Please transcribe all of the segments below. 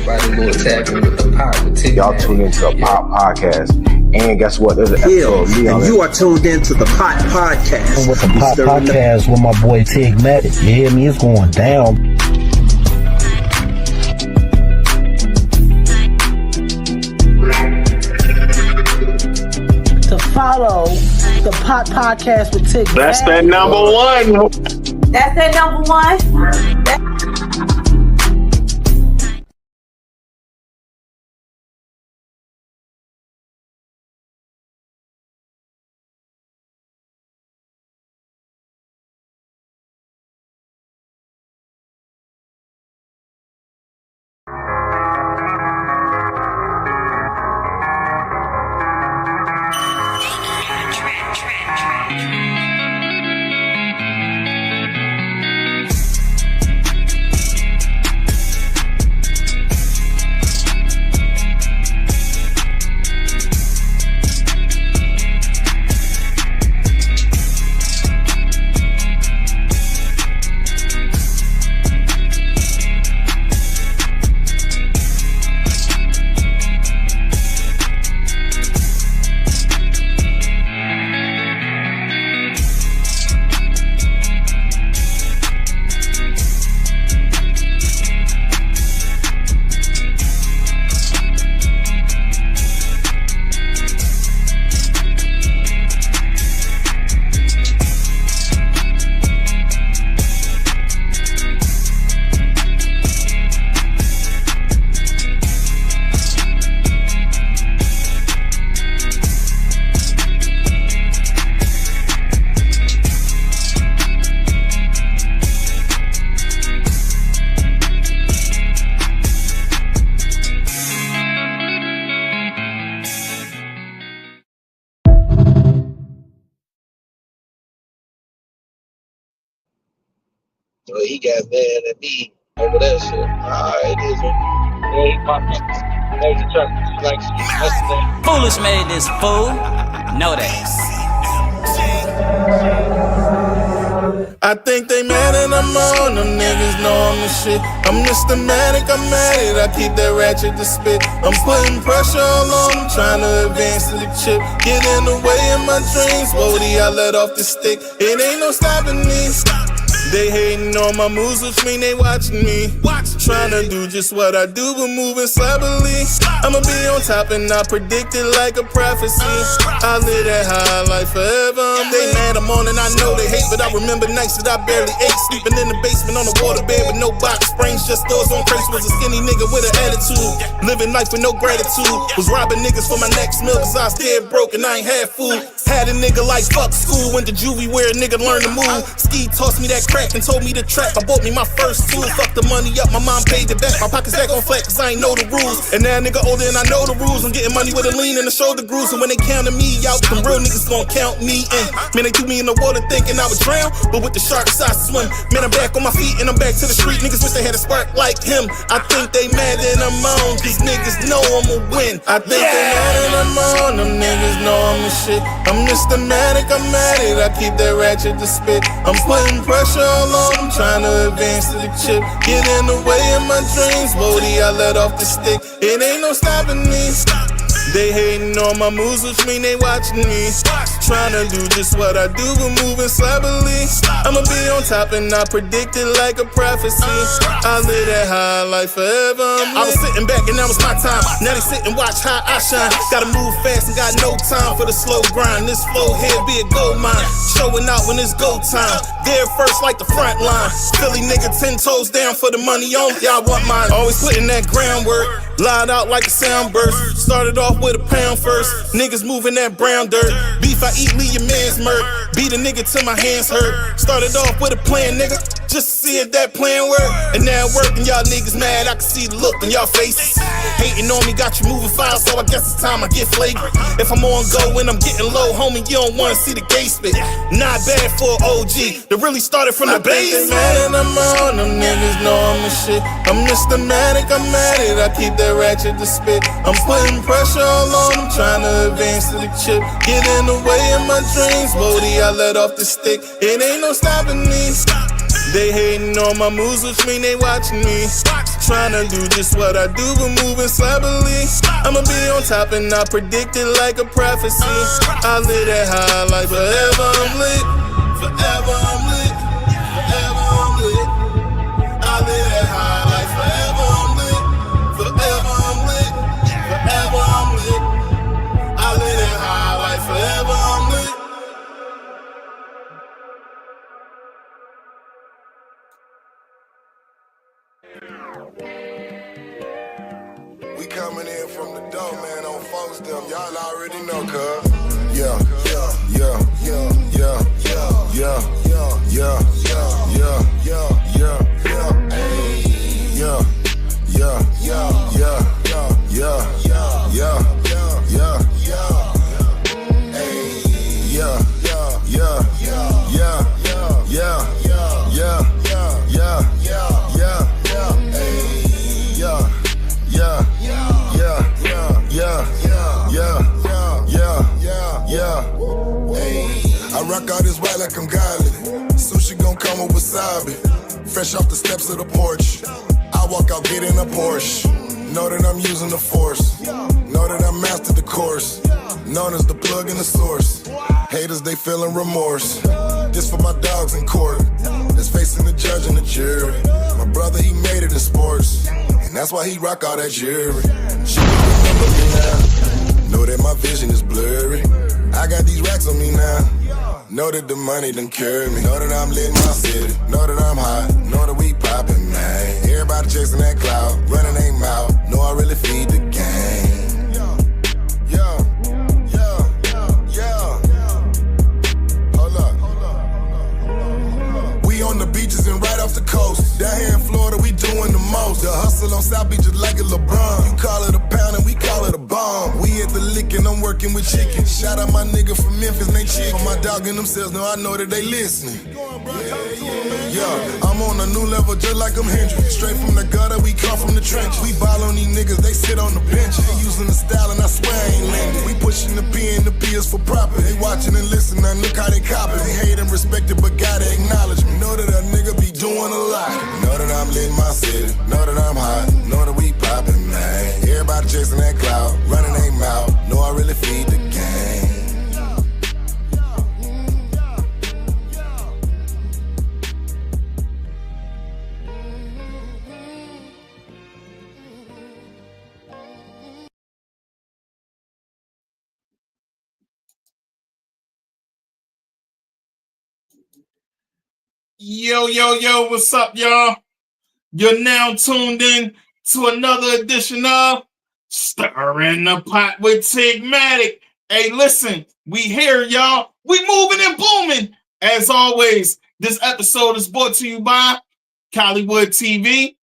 everybody go tapping with the pot with Tigmatic. Y'all tune into the Pop Podcast. And guess what? There's an episode of me on it. You are tuned into the Pot Podcast. With the Pot Podcast with my boy Tigmatic. You hear me? It's going down. To follow the Pot Podcast with Tigmatic. That's that number one. That's that number one. So he got mad at me over that shit. It is. Yeah, he popped up. There's a truck. Like, yesterday. Foolish made this fool. Know that. I think they mad and I'm on them niggas know I'm the shit. I'm Tigmatic, I'm at it. I keep that ratchet to spit. I'm putting pressure all on them, trying to advance to the chip. Get in the way of my dreams, Wody, I let off the stick. It ain't no stopping me. They hating on my moves, which mean they watching me. Trying to do just what I do, but moving sloppily. I'ma be on top and I predict it like a prophecy. I live that high life forever. They mad, I'm on and I know they hate, but I remember nights that I barely ate. Sleeping in the basement on the waterbed with no box springs, just doors on crates. Was a skinny nigga with an attitude, living life with no gratitude. Was robbing niggas for my next meal, cause I was dead broke and I ain't had food. Had a nigga like fuck school, went to juvie where a nigga learned to move. Ski tossed me that crack and told me to trap. I bought me my first tool, fucked the money up, my mom paid it back. My pockets back on flat cause I ain't know the rules. And now nigga older and I know the rules. I'm getting money with a lean and a shoulder grooves. And when they counted me out, them real niggas gon' count me in. Man, they threw me in the water thinking I would drown, but with the sharks I swim. Man, I'm back on my feet and I'm back to the street. Niggas wish they had a spark like him. I think they mad and I'm on, these niggas know I'ma win. I think they mad and I'm on, them niggas know I'm the shit. I'm Tigmatic, I'm at it. I keep that ratchet to spit. I'm putting pressure all on them, trying to advance to the chip. Get in the way of my dreams, Wody, I let off the stick. It ain't no stopping me. They hating on my moves, which mean they watching me. Trying to do just what I do, but moving sloppily. I'ma be on top and I predict it like a prophecy. I live that high life forever. I was sitting back and that was my time. Now they sit and watch how I shine. Gotta move fast and got no time for the slow grind. This flow here be a gold mine. Showing out when it's go time. There first like the front line. Philly nigga 10 toes down for the money on. Y'all want mine. Always putting that groundwork. Lied out like a sound burst. Started off with a pound first. Niggas moving that brown dirt. Beef I eat, leave your man's murk. Beat a nigga till my hands hurt. Started off with a plan, nigga, just to see if that plan work. And now it working, y'all niggas mad. I can see the look on y'all faces. Hating on me, got you moving fast, so I guess it's time I get flagrant. If I'm on go when I'm getting low, homie, you don't wanna see the gay spit. Not bad for an OG that really started from the base. They mad and I'm on, them niggas know I'm the shit. I'm Tigmatic, I'm at it. I keep that ratchet to spit. I'm putting pressure all on them, trying to advance to the chip. Get in the way of my dreams, Wody, I let off the stick. It ain't no stopping me. They hating on my moves, which mean they watching me. Trying to do just what I do, but moving sloppily. I'ma be on top and I predict it like a prophecy. I live that high like forever I'm lit. Forever I'm lit. Forever I'm lit. I live that high like forever I'm lit. Forever I'm lit. Forever I'm lit. I live that high like forever I'm lit. We coming in from the door, man, on folks them. Y'all already know, cuz. Yeah, yeah, yeah, yeah, yeah, yeah, yeah, yeah, yeah, yeah, yeah, yeah, yeah, hey, yeah, yeah, yeah, yeah, yeah, yeah, yeah, yeah, yeah, yeah, hey, yeah, yeah, yeah, yeah, yeah, yeah, yeah, yeah, yeah, yeah, yeah, yeah, hey, yeah. Yeah, yeah, yeah, yeah, yeah, yeah, yeah, yeah. Hey, I rock all this white like I'm godly. Sushi gon' come with wasabi. Fresh off the steps of the porch. I walk out, get in a Porsche. Know that I'm using the force. Know that I mastered the course. Known as the plug and the source. Haters, they feeling remorse. This for my dogs in court. That's facing the judge and the jury. My brother, he made it in sports. And that's why he rock all that jewelry. She remember me now. Know that my vision is blurry. I got these racks on me now. Know that the money done carry me. Know that I'm lit in my city. Know that I'm hot. Know that we poppin', man. Everybody chasing that cloud. Running their mouth. Know I really feed the game. Yeah, yeah, yeah. Hold up. We on the beaches and right off the coast. Down here in Florida, we doing the most. The hustle on South Beach is like a LeBron. You call it a pound and we call it a bomb. We at the lick and I'm working with chicken. Shout out my nigga from Memphis, they chicken. For my dog and themselves, know I know that they listening. Yeah, I'm on a new level just like I'm Hendrix. Straight from the gutter, we come from the trenches. We ball on these niggas, they sit on the bench. They using the style and I swear I ain't lending. We pushing the P and the P is for profit. They watching and listening, look how they copy. They hate and respect it, but gotta acknowledge me. Know that a nigga be doing a lot. Know that I'm lit in my city. Know that I'm hot. Know that we poppin', man. Everybody chasing that cloud, running their mouth. Know I really feed the game. Yo, yo, yo, what's up, y'all? You're now tuned in to another edition of Stirring the Pot with Tigmatic. Hey, listen, we here, y'all. We moving and booming. As always, this episode is brought to you by Collywood TV,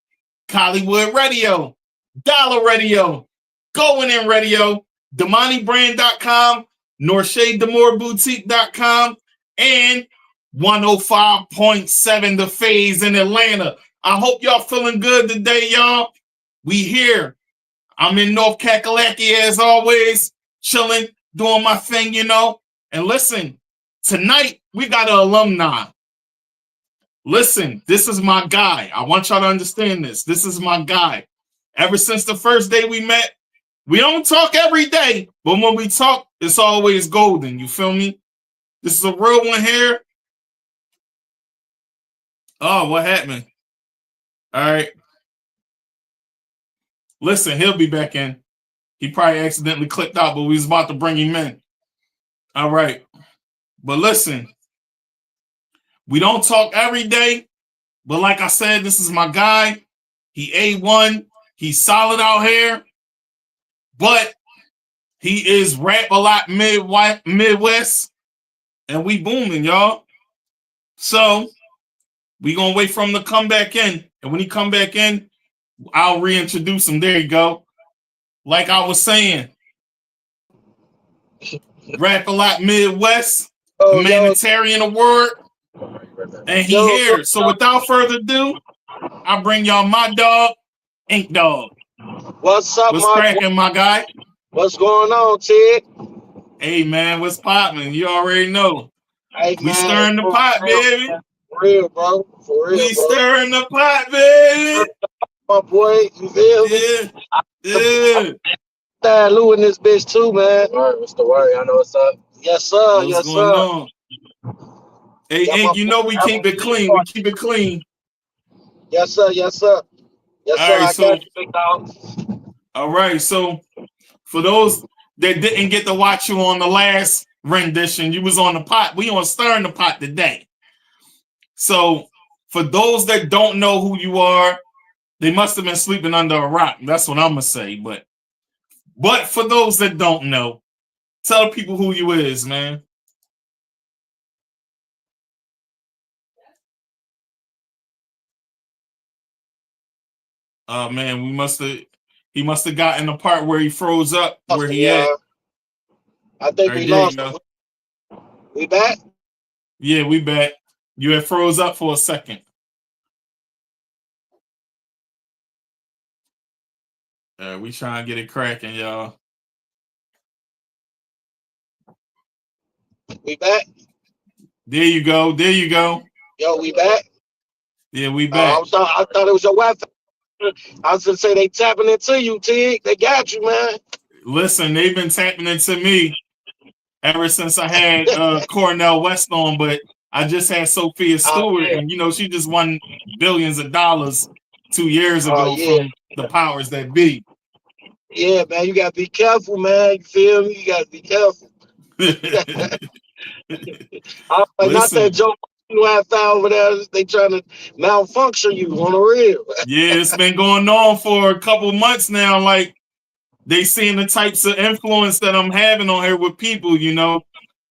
Collywood Radio, Dollar Radio, Going In Radio, DamaniBrand.com, NorShadeDemoreBoutique.com, and 105.7 The Phase in Atlanta. I hope y'all feeling good today, y'all. We here. I'm in North Kakalaki as always, chilling, doing my thing, you know. And listen, tonight we got an alumni. Listen, this is my guy. I want y'all to understand this. This is my guy. Ever since the first day we met, we don't talk every day, but when we talk, it's always golden. You feel me? This is a real one here. Oh, what happened? All right. Listen, he'll be back in. He probably accidentally clicked out, but we was about to bring him in. All right. But listen, we don't talk every day, but like I said, this is my guy. He A1. He's solid out here, but he is rap a lot Midwest, and we booming, y'all. So we gonna wait for him to come back in. And when he come back in, I'll reintroduce him. There you go. Like I was saying, rap a lot Midwest, Humanitarian award, and he here. So without further ado, I bring y'all my dog, InkDawg. What's up, What's cracking, my guy? What's going on, Tig? Hey, man, what's poppin'? You already know. Hey, We stirring the pot, baby. For real, bro. For real, We bro. stirring the pot, baby. My boy, you feel me? Yeah. Dad Lou in this bitch too, man. All right, Mr. Worry, I know what's up. Yes, sir. What's Yes, going sir. on? Hey, Got my Ink, you know we keep it clean. We keep it clean. Yes, sir. Yes, sir. Yes, All sir. right, I so got you, big dog. all right, so for those that didn't get to watch you on the last rendition, you was on the pot. We on stirring the pot today. So for those that don't know who you are, they must have been sleeping under a rock. That's what I'm gonna say. But for those that don't know, tell people who you is, man. Man, he must have gotten the part where he froze up where he at. I think Right, we there you lost go. him. We back? Yeah, we back. You had froze up for a second. We trying to get it cracking, y'all. We back? There you go. There you go. Yo, we back? Yeah, we back. I thought it was your Wi-Fi. I was gonna say they tapping into you, Tig. They got you, man. Listen, they've been tapping into me ever since I had Cornell West on, but I just had Sophia Stewart, yeah. and you know she just won billions of dollars 2 years ago from the powers that be. Yeah, man, you gotta be careful, man. You feel me? You gotta be careful. Not that joke you have found over there. They trying to malfunction you on the real. Yeah, it's been going on for a couple months now. Like they seeing the types of influence that I'm having on here with people, you know.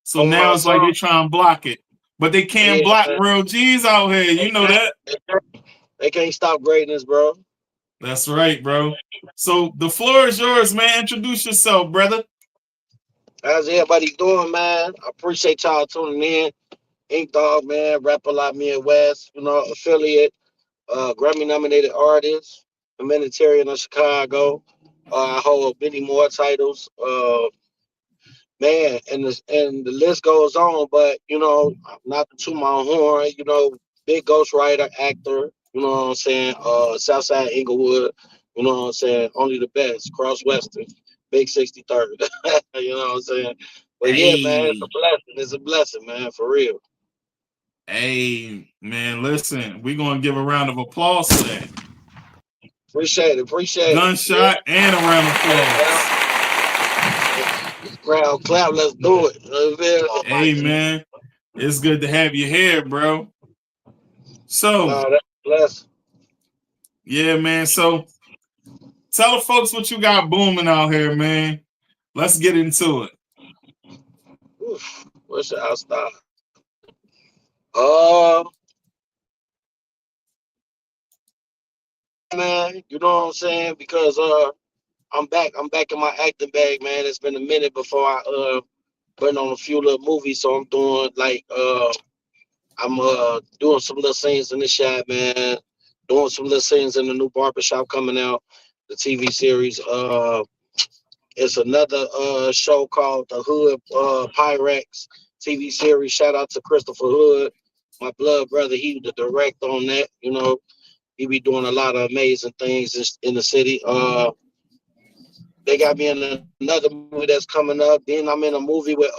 So now it's like they try and block it, but they can't block real G's out here. You know that. They can't stop greatness, bro. That's right, bro. So the floor is yours, man. Introduce yourself, brother. How's everybody doing, man? I appreciate y'all tuning in. InkDawg, man, rapper like me and West, you know, affiliate, Grammy-nominated artist, Humanitarian of Chicago. I hold many more titles, man, and the list goes on. But you know, not to toot my horn, you know, big ghostwriter, actor, you know what I'm saying? Southside Inglewood, you know what I'm saying? Only the best, Cross Western, Big 63rd, you know what I'm saying? But yeah, man, it's a blessing. It's a blessing, man, for real. Hey, man, listen, we're going to give a round of applause for that. Appreciate it. Gunshot and a round of applause. Crowd clap, let's do it. Hey, man, it's good to have you here, bro. So, that's blessed. Yeah, man, so tell the folks what you got booming out here, man. Let's get into it. Oof, where should I start? Man, you know what I'm saying? Because I'm back in my acting bag, man. It's been a minute before I went on a few little movies, so I'm doing like I'm doing some little scenes in the shop, man. Doing some little scenes in the new barbershop coming out, the TV series. It's another show called The Hood Pyrex TV series. Shout out to Christopher Hood, my blood brother. He the director on that. You know, he be doing a lot of amazing things in the city. They got me in another movie that's coming up. Then I'm in a movie with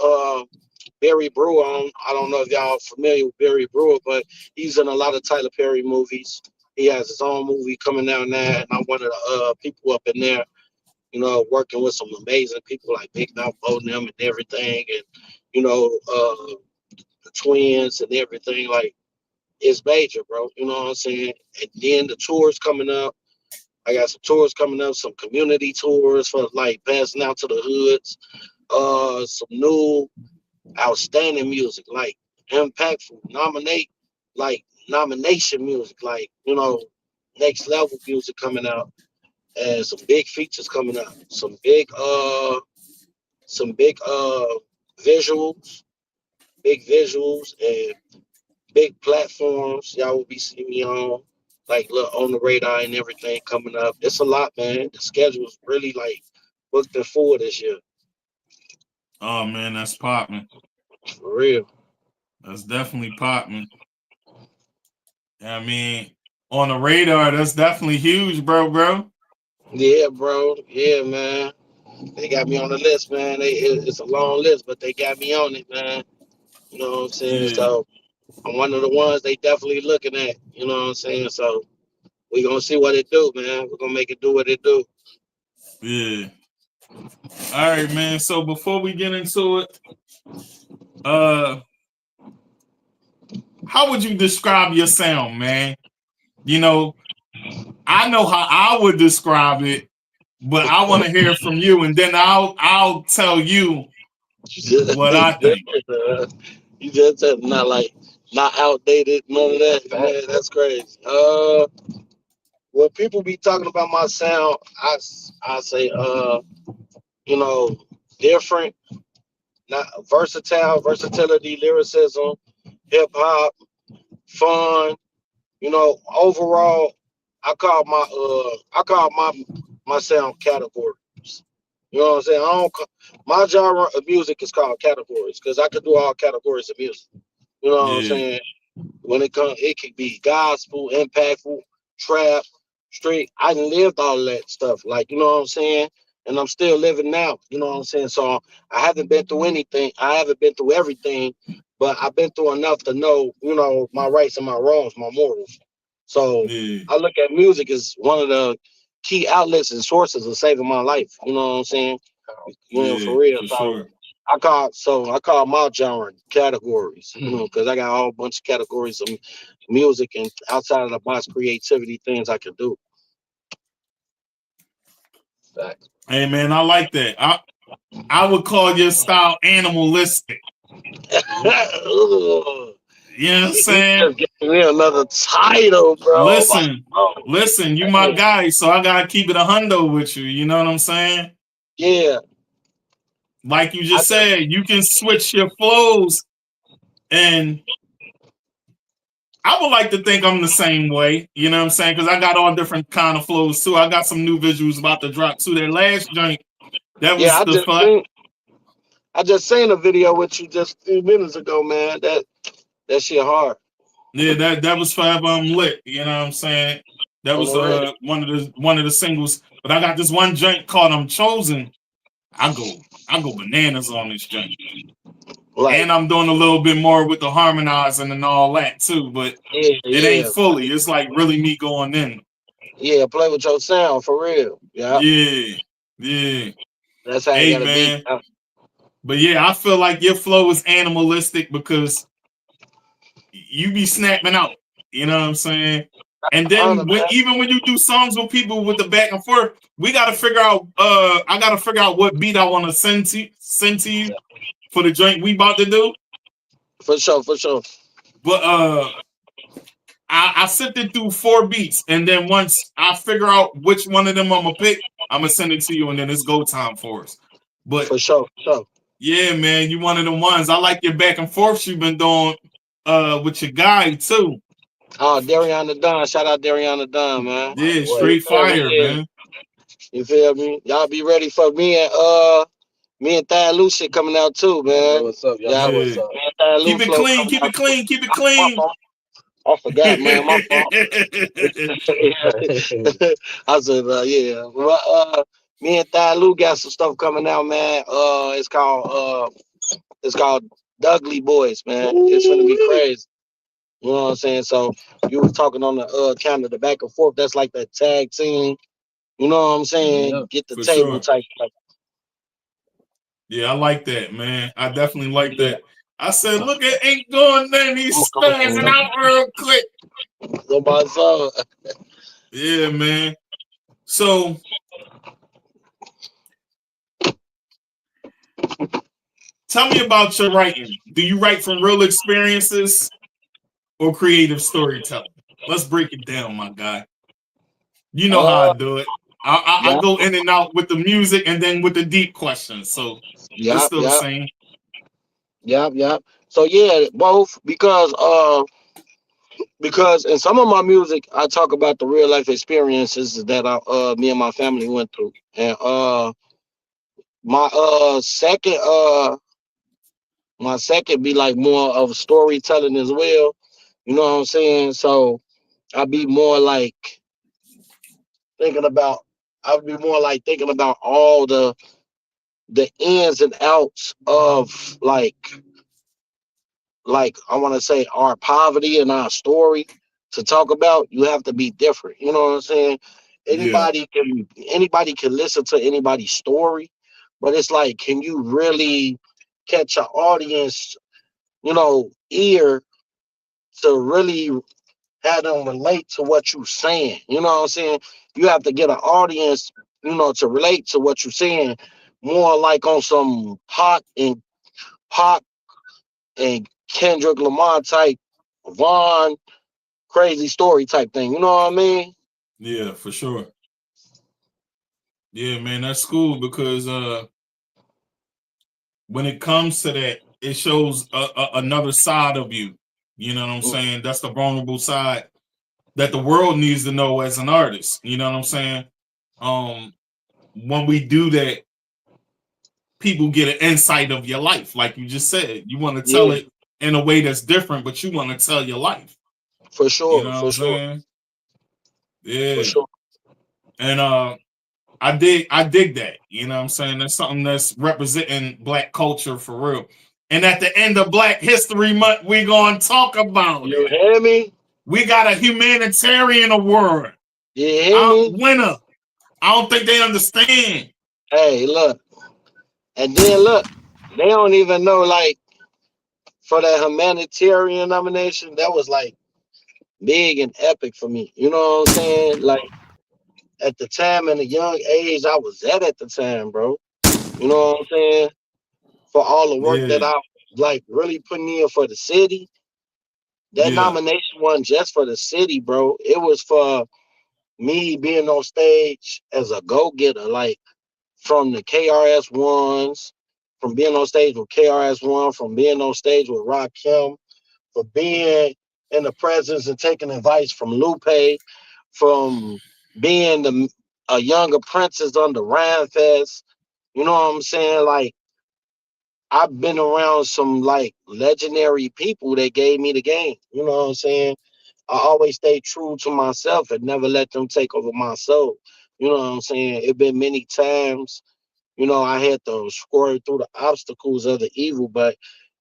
Barry Brewer on. I don't know if y'all familiar with Barry Brewer, but he's in a lot of Tyler Perry movies. He has his own movie coming out now, and I'm one of the people up in there. You know, working with some amazing people like Big Mouth Bodem and everything, and you know, the twins and everything. Like, it's major, bro. You know what I'm saying? And then the tours coming up. I got some tours coming up, some community tours for like passing out to the hoods. Some new outstanding music, like impactful, nomination music, like, you know, next level music coming out. And some big features coming out, some big visuals, and big platforms y'all will be seeing me on, like look on the radar and everything coming up. It's a lot, man. The schedule's really like booked and full this year. Oh man, that's popping. For real. That's definitely popping. I mean, on the radar, that's definitely huge, bro. Yeah, bro. Yeah, man. They got me on the list, man. It's a long list, but they got me on it, man. You know what I'm saying? Yeah, So I'm one of the ones they definitely looking at. You know what I'm saying? So we gonna see what it do, man. We're gonna make it do what it do. yeah. All right, man. So before we get into it, how would you describe your sound, man? You know, I know how I would describe it, but I want to hear from you, and then I'll tell you what I think. You just said not outdated, none of that. Man, that's crazy. When people be talking about my sound, I say you know, different, not versatility, lyricism, hip hop, fun. You know, overall, I call my sound categories. You know what I'm saying? My genre of music is called categories because I could do all categories of music. You know what I'm Yeah, saying? When it could be gospel, impactful, trap, straight. I lived all that stuff. Like, you know what I'm saying? And I'm still living now. You know what I'm saying? So I haven't been through anything. I haven't been through everything, but I've been through enough to know, my rights and my wrongs, my morals. So yeah, I look at music as one of the key outlets and sources of saving my life. You know what I'm saying? yeah, For real. for So sure. I call my genre categories, because I got a whole bunch of categories of music and outside of the box creativity things I can do. Facts. Hey, man, I like that. I would call your style animalistic. Ugh. You know what I'm You saying? just gave me another title, bro. Listen, you my guy, so I gotta keep it a hundo with you. You know what I'm saying? Yeah, Like you I just just said, you can switch your flows, and I would like to think I'm the same way. You know what I'm saying? Because I got all different kind of flows too. I got some new visuals about to drop too. That last joint, that yeah, was the fun. I just seen a video with you just a few minutes ago, man. That shit hard. Yeah, that was Forever I'm Lit. You know what I'm saying? That was Already. one of the singles. But I got this one joint called I'm Chosen. I go bananas on this joint. Like, And I'm doing a little bit more with the harmonizing and all that too, but yeah, it ain't yeah. fully. It's like really me going in. Yeah, play with your sound for real. Yeah. Yeah, yeah. That's how it Hey gotta be. man. But yeah, I feel like your flow is animalistic because you be snapping out. You know what I'm saying? And Honor, then man. even when you do songs with people with the back and forth, we gotta figure out I gotta figure out what beat I wanna send to you for the joint we about to do. For sure, for sure. But I sent it through 4 beats, and then once I figure out which one of them I'm gonna pick, I'm gonna send it to you, and then it's go time for us. But For sure, for sure. yeah, man, you one of the ones. I like your back and forths you've been doing with your guy too. Oh, Darian the Don. Shout out Darian the Don, man. Yeah, You straight feel me? fire, Yeah. man. You feel me? Y'all be ready for me and Thad Lou shit coming out too, man. What's up, y'all? Yeah, Know Yeah. what's up? me and Thad Lou Keep it flow clean, coming keep out it too. clean, keep it My clean. fault. I forgot, man. My fault. I said, yeah. Well, me and Thad Lou got some stuff coming out, man. It's called Dudley Boys, man. It's gonna be crazy. You know what I'm saying? So you was talking on the kind of the back and forth. That's like that tag team. You know what I'm saying? Yep. Get the For table sure. type. Like, Yeah, I like that, man. I definitely like yeah. that. I said, look at Ink going there, he's Come on, spazzing out real quick. nobody saw it. Yeah, man. So tell me about your writing. Do you write from real experiences or creative storytelling? Let's break it down, my guy. You know how Uh, I do it. I yeah, go in and out with the music and then with the deep questions. So it's yeah, still the yeah, same. yeah, yeah. So yeah, both because in some of my music I talk about the real life experiences that me and my family went through, and my second be like more of storytelling as well. You know what I'm saying? So I'd be more like thinking about. I'd be more like thinking about all the ins and outs of like I want to say our poverty and our story to talk about. You have to be different. You know what I'm saying? Yeah. Anybody can listen to anybody's story, but it's like, can you really catch an audience, ear to really have them relate to what you're saying? You know what I'm saying? You have to get an audience, to relate to what you're saying, more like on some Pac and Kendrick Lamar type, Vaughn crazy story type thing. You know what I mean? Yeah, for sure. Yeah, man, that's cool because when it comes to that, it shows another side of you. You know what I'm saying? That's the vulnerable side that the world needs to know as an artist. You know what I'm saying? When we do that, people get an insight of your life, like you just said. You want to tell Yeah, it in a way that's different, but you want to tell your life. for You sure, know what for I'm sure, saying? for Yeah. sure. And I dig that. You know what I'm saying? That's something that's representing Black culture for real. And at the end of Black History Month, we're gonna talk about You it. hear me? We got a humanitarian award. You hear me? Winner. I don't think they understand. Hey, look, and then look, they don't even know like for that humanitarian nomination, that was like big and epic for me. You know what I'm saying? Like at the time and the young age I was at the time, bro. You know what I'm saying? For all the work that Yeah, I like really putting in for the city. That yeah, nomination wasn't just for the city, bro. It was for me being on stage as a go-getter, like from the KRS ones, from being on stage with KRS-One, from being on stage with Rakim, for being in the presence and taking advice from Lupe, from being a young apprentice under Rhymefest. You know what I'm saying? Like I've been around some like legendary people that gave me the game. You know what I'm saying? I always stay true to myself and never let them take over my soul. You know what I'm saying? It been many times, I had to squirt through the obstacles of the evil, but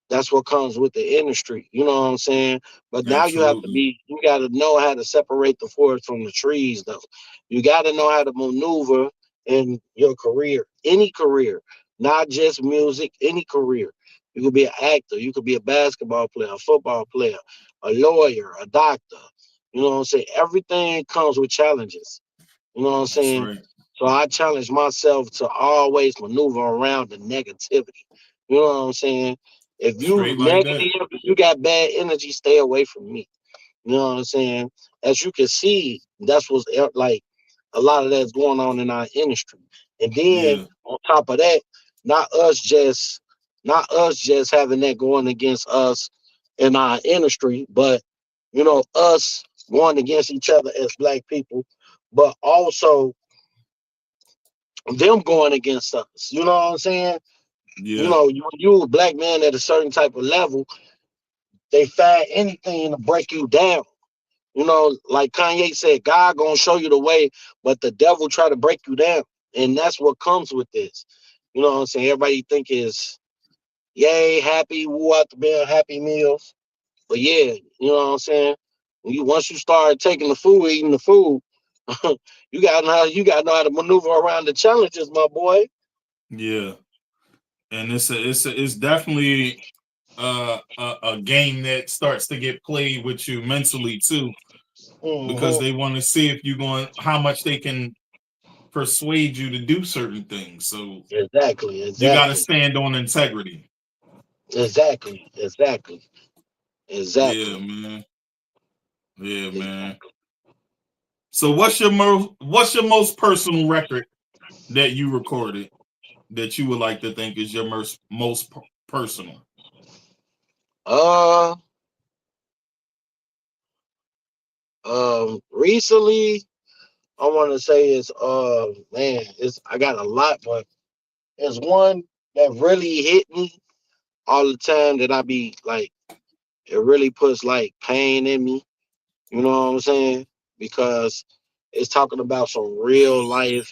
that's what comes with the industry. You know what I'm saying? But now absolutely. you got to know how to separate the forest from the trees, though. You got to know how to maneuver in your career, any career, not just music, any career. You could be an actor, you could be a basketball player, a football player, a lawyer, a doctor. You know what I'm saying? Everything comes with challenges. You know what I'm That's saying? right. So I challenge myself to always maneuver around the negativity. You know what I'm saying? If you Straight like that. negative, if you got bad energy, stay away from me. You know what I'm saying? As you can see, that's what's like a lot of that's going on in our industry. And then Yeah, on top of that, not us just not us just having that going against us in our industry, but us going against each other as black people, but also them going against us. You know what I'm saying? yeah, You a black man at a certain type of level, they find anything to break you down. Like Kanye said, God gonna show you the way, but the devil try to break you down. And that's what comes with this. You know what I'm saying? Everybody think is yay, happy, woo out the bell, happy meals. But yeah, you know what I'm saying? Once you start taking the food, eating the food, you gotta know how to maneuver around the challenges, my boy. yeah. And it's definitely a game that starts to get played with you mentally too, because Hmm. they want to see if you're going how much they can persuade you to do certain things. So Exactly, you got to exactly, stand on integrity. exactly, exactly, Yeah, exactly, man. Yeah, man. exactly. So what's your most personal record that you recorded that you would like to think is your most personal? Uh, Recently, I want to say is man, it's I got a lot, but there's one that really hit me all the time that I be like, it really puts like pain in me. You know what I'm saying? Because it's talking about some real life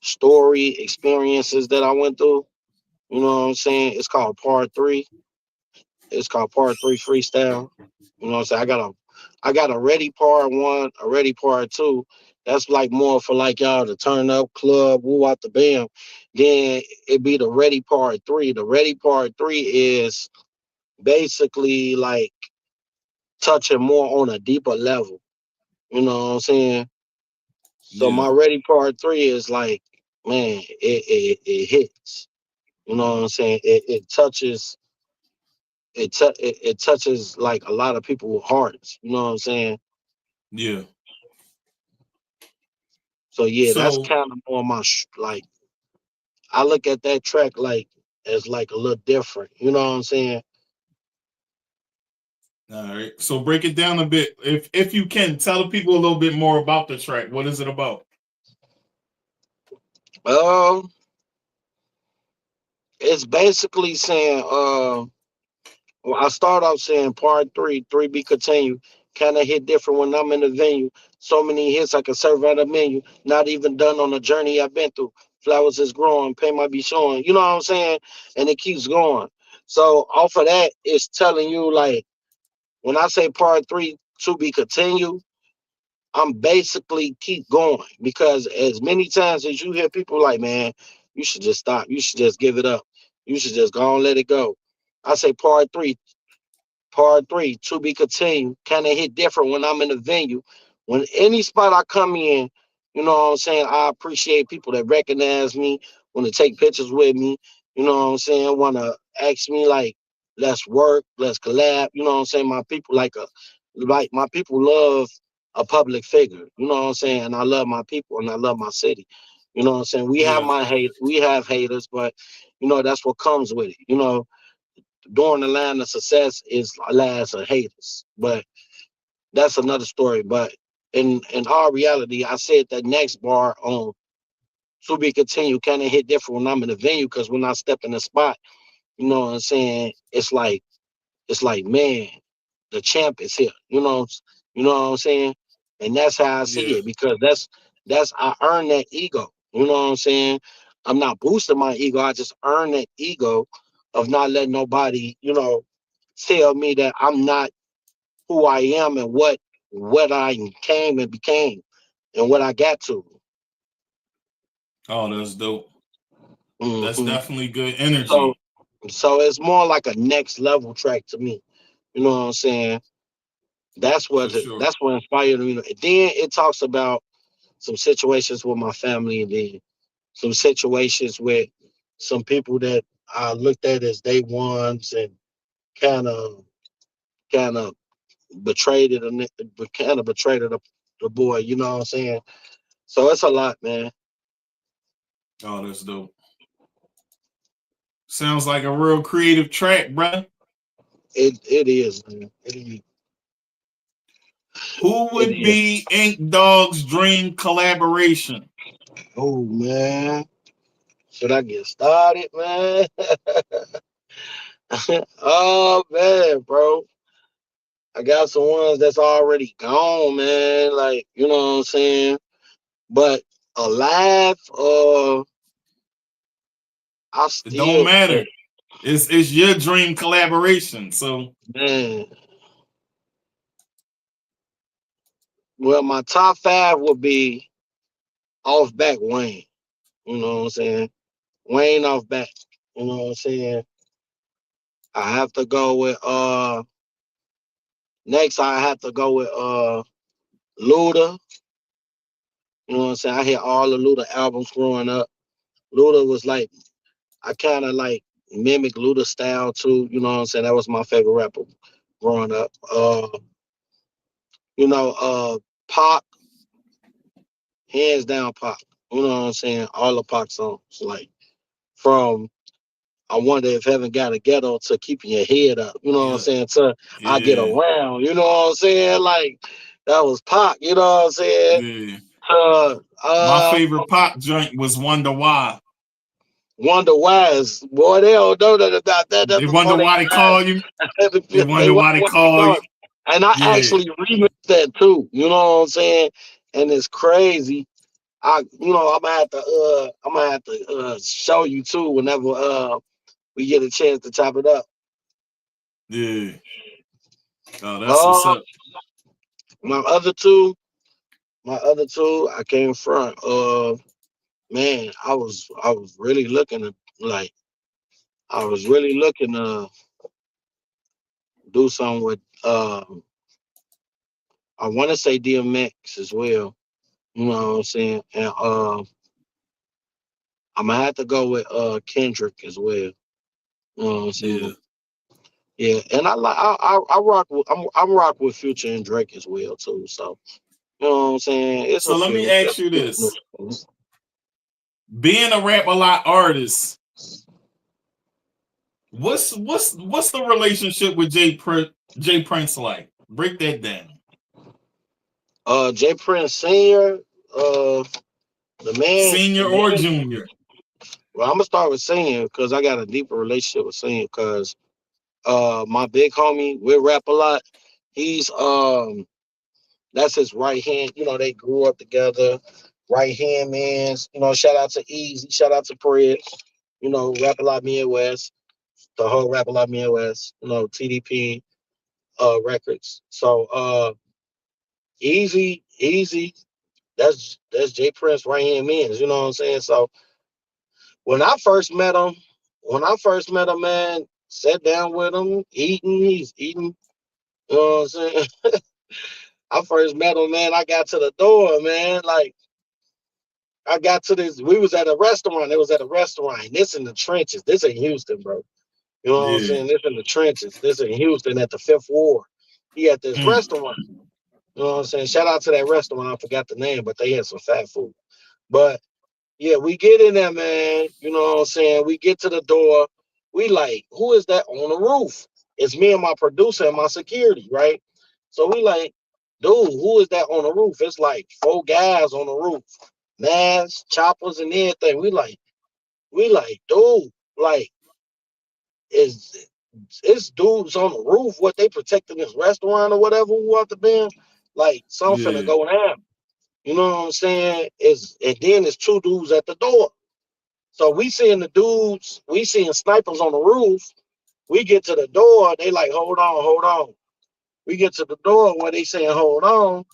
story experiences that I went through. You know what I'm saying? It's called Part 3. It's called Part 3 Freestyle. You know what I'm saying? I got a Ready Part 1, a Ready Part 2. That's like more for like y'all to turn up, club, woo out the bam. Then it be the Ready Part 3. The Ready Part 3 is basically like touching more on a deeper level. You know what I'm saying? So Yeah. my Ready Part 3 is like, man, it hits. You know what I'm saying? It touches like a lot of people's hearts. You know what I'm saying? Yeah. So yeah, that's So, kind of more my like. I look at that track like as like a little different. You know what I'm saying? all right. So break it down a bit. If you can, tell the people a little bit more about the track. What is it about? Um, it's basically saying well, I start off saying Part 3, 3 be continued. Kind of hit different when I'm in the venue. So many hits I can serve out a menu. Not even done on the journey I've been through. Flowers is growing, pain might be showing. You know what I'm saying? And it keeps going. So off of that, it's telling you like when I say Part 3 to be continued, I'm basically keep going because as many times as you hear people like, man, you should just stop. You should just give it up. You should just go and let it go. I say Part 3 to be continued. Kind of hit different when I'm in the venue. When any spot I come in, you know what I'm saying? I appreciate people that recognize me, want to take pictures with me. You know what I'm saying? Want to ask me like, let's work, let's collab. You know what I'm saying? Like my people love a public figure. You know what I'm saying? And I love my people and I love my city. You know what I'm saying? Yeah. We have haters, but that's what comes with it. During the line of success is last of haters, but that's another story. But in our reality, I said that next bar on to be continued kind of hit different when I'm in the venue because when I step in the spot, you know what I'm saying? It's like man, the champ is here. You know what I'm saying? And that's how I see Yeah. it because that's I earn that ego. You know what I'm saying? I'm not boosting my ego. I just earn that ego of not letting nobody, tell me that I'm not who I am and what I came and became and what I got to. Oh, that's dope. That's hmm definitely good So energy. so it's more like a next level track to me. You know what I'm saying? That's For what sure. that's what inspired me. And then it talks about some situations with my family, and then some situations with some people that I looked at as day ones, and kind of kind of betrayed it, and kind of betrayed the boy. You know what I'm saying? So it's a lot, man. Oh, that's dope. Sounds like a real creative track, brother. It is, man. It is. Who It would is. be InkDawg's dream collaboration? Oh man, should I get started, man? Oh man, bro. I got some ones that's already gone, man. Like, you know what I'm saying? But alive, I It don't still matter. It's your dream collaboration. So man. Well, my top 5 would be off back Wayne. You know what I'm saying? Wayne off back. You know what I'm saying? I have to go with next I have to go with Luda. You know what I'm saying? I hear all the Luda albums growing up. Luda was like I kind of like mimic Luda style too. You know what I'm saying? That was my favorite rapper growing up. You know, Pac, hands down Pac. You know what I'm saying? All the Pac songs, like from I wonder if heaven got a ghetto to keeping your head up. You know what I'm yeah, saying? To I get yeah, around. You know what I'm saying? Like that was Pac. You know what I'm saying? yeah. Uh, My uh, favorite pop joint was Wonder Why. Wonder Why is boy they don't know nothing about that. That's They wonder before they why they call you. time. They They wonder wonder why they what they call call you. it. And I actually remixed that too. You know what I'm saying? And it's crazy. I'm gonna have to show you too whenever we get a chance to chop it up. Yeah. Oh, that's what's up. My other two, I came from. Man, I was really looking to do something with I want to say DMX as well. You know what I'm saying? And I'm gonna have to go with Kendrick as well. You know what I'm saying? Yeah, and I rock with Future and Drake as well too. So you know what I'm saying? It's so a let few. me ask you this: being a rap a lot artist, what's the relationship with J Prince like? Break that down. J Prince Senior, the Senior or junior? Well, I'm gonna start with Senior because I got a deeper relationship with Senior because my big homie, we rap a lot. He's that's his right hand. You know, they grew up together. Right hand man. You know, shout out to Easy, shout out to Pred. You know, Rap a Lot Midwest, the whole Rap a Lot Midwest. You know, TDP records. So Easy. That's J Prince right hand man. You know what I'm saying? So when I first met him, man, sat down with him, he's eating. You know what I'm saying? I first met him, man. I got to the door, man. Like, I got to this. We was at a restaurant. It was at a restaurant. This in the trenches. This in Houston, bro. You know what I'm saying? This in the trenches. This in Houston at the Fifth Ward. He at this restaurant. You know what I'm saying? Shout out to that restaurant. I forgot the name, but they had some fat food. But yeah, we get in there, man. You know what I'm saying? We get to the door. We like, who is that on the roof? It's me and my producer and my security, right? So we like, dude, who is that on the roof? It's like 4 guys on the roof, masks, choppers, and everything. We like, dude, like, it's dudes on the roof. What, they protecting this restaurant or whatever? Who out the band? Like, something finna go down. You know what I'm saying? And then there's 2 dudes at the door. So we seeing snipers on the roof. We get to the door, they like, hold on. We get to the door where they saying, hold on.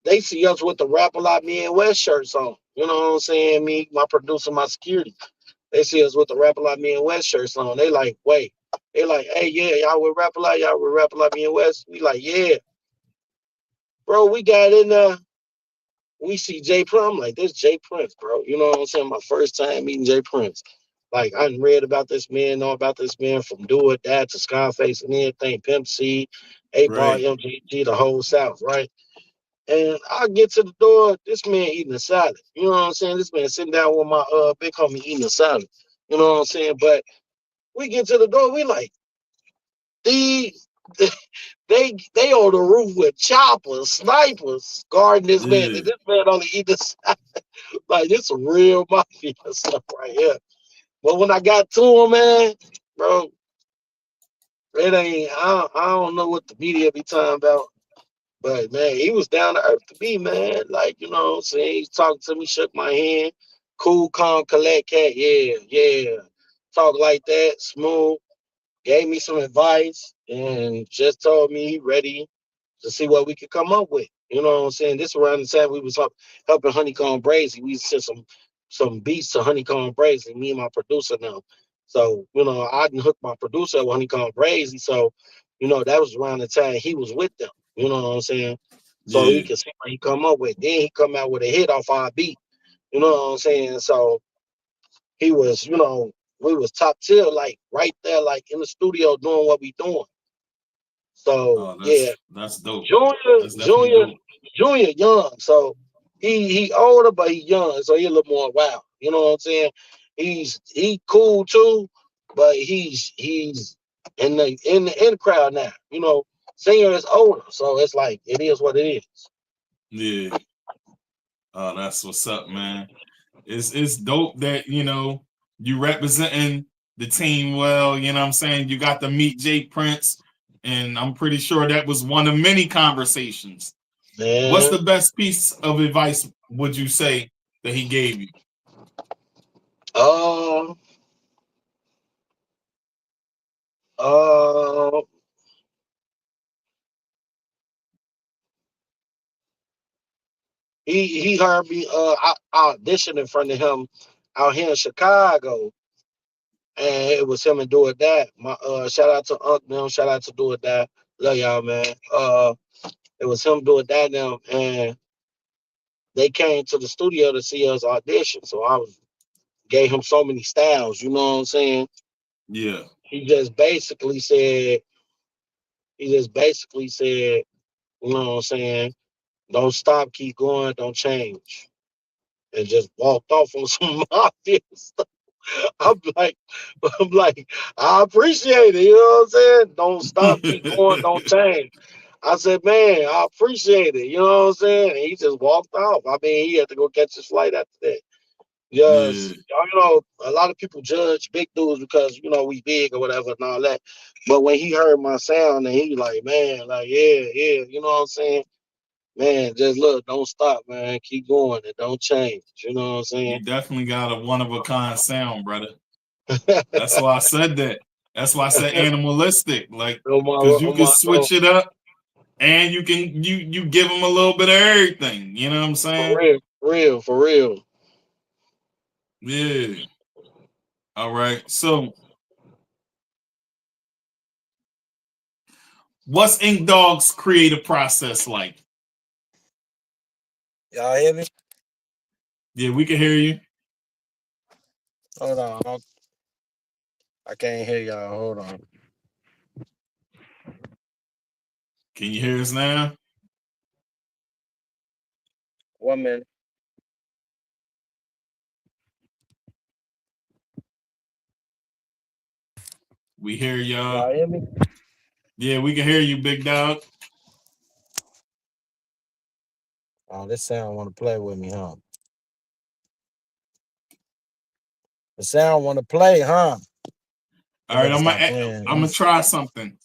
They see us with the Rap a Lot Midwest shirts on. You know what I'm saying? Me, my producer, my security. They see us with the Rap a Lot Midwest shirts on. They like, wait. They like, hey, yeah, y'all with Rap a Lot? Y'all with Rap a Lot Midwest? We like, yeah. Bro, we got in there. We see J Prince. I'm like, this J Prince, bro. You know what I'm saying? My first time meeting J Prince. Like, I read about this man, know about this man from Do It, That to Scarface and everything, Pimp C, 8-Ball, MGG, the whole South, right? And I get to the door, this man eating a salad. You know what I'm saying? This man sitting down with my big homie eating a salad. You know what I'm saying? But we get to the door, we like, they on the roof with choppers, snipers, guarding this man. And this man only eat this salad. Like, this some real mafia stuff right here. But when I got to him, man, bro, it ain't, I don't know what the media be talking about. But, man, he was down to earth to me, man. Like, you know what I'm saying? He talked to me, shook my hand. Cool, calm, collect, cat. Yeah. Talk like that, smooth. Gave me some advice and just told me he ready to see what we could come up with. You know what I'm saying? This around the time we was helping Honeycomb Brazy. We sent some beats to Honeycomb Brazy, me and my producer now. So, you know, I didn't hook my producer with Honeycomb Brazy. So, you know, that was around the time he was with them. You know what I'm saying? So we can see what he come up with. Then he come out with a hit off our beat. You know what I'm saying? So he was, you know, we was top tier, like right there, like in the studio doing what we doing. So that's dope. Junior young. So he older, but he young, so he a little more wild. You know what I'm saying? He cool too, but he's in the crowd now. You know, Senior is older, so it's like it is what it is. Yeah. Oh, that's what's up, man. It's dope that, you know, you representing the team well, you know what I'm saying? You got to meet J Prince and I'm pretty sure that was one of many conversations. Man. What's the best piece of advice would you say that he gave you? He heard me audition in front of him out here in Chicago, and it was him and Do It That. My shout out to Unc them, shout out to Do It That. Love y'all, man. It was him, Do It That them, and they came to the studio to see us audition. So gave him so many styles, you know what I'm saying? Yeah. He just basically said, you know what I'm saying? Don't stop, keep going, don't change. And just walked off on some mafia stuff. I'm like, I appreciate it, you know what I'm saying? Don't stop, keep going, don't change. I said, man, I appreciate it, you know what I'm saying? And he just walked off. I mean, he had to go catch his flight after that. Yes, you know, a lot of people judge big dudes because, you know, we big or whatever and all that. But when he heard my sound and he like, man, like, yeah, you know what I'm saying? Man, just look, don't stop, man. Keep going and don't change. You know what I'm saying? You definitely got a one-of-a-kind sound, brother. That's why I said that. That's why I said animalistic. Like, because you can switch it up and you can you give them a little bit of everything. You know what I'm saying? For real. Yeah. All right. So what's InkDawg's creative process like? Y'all hear me? Yeah, we can hear you. Hold on. I can't hear y'all. Hold on. Can you hear us now? 1 minute. We hear y'all. Y'all hear me? Yeah, we can hear you, big dog. Oh, this sound want to play with me, huh? The sound want to play, huh? All right, I'm gonna try something.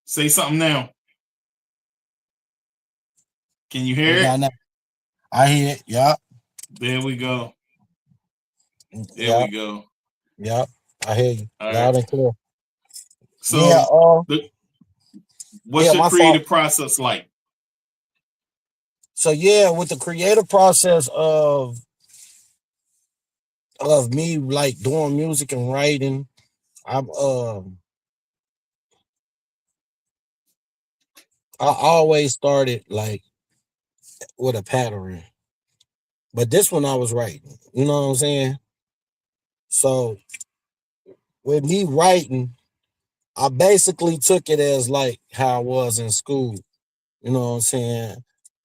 Say something now. Can you hear it? I hear it. Yup. There we go. There we go. Yep. I hear you. All Loud right. and clear. So, what's your creative process like? So with the creative process of me like doing music and writing, I always started like with a pattern. But this one I was writing. You know what I'm saying? So with me writing, I basically took it as like how I was in school. You know what I'm saying?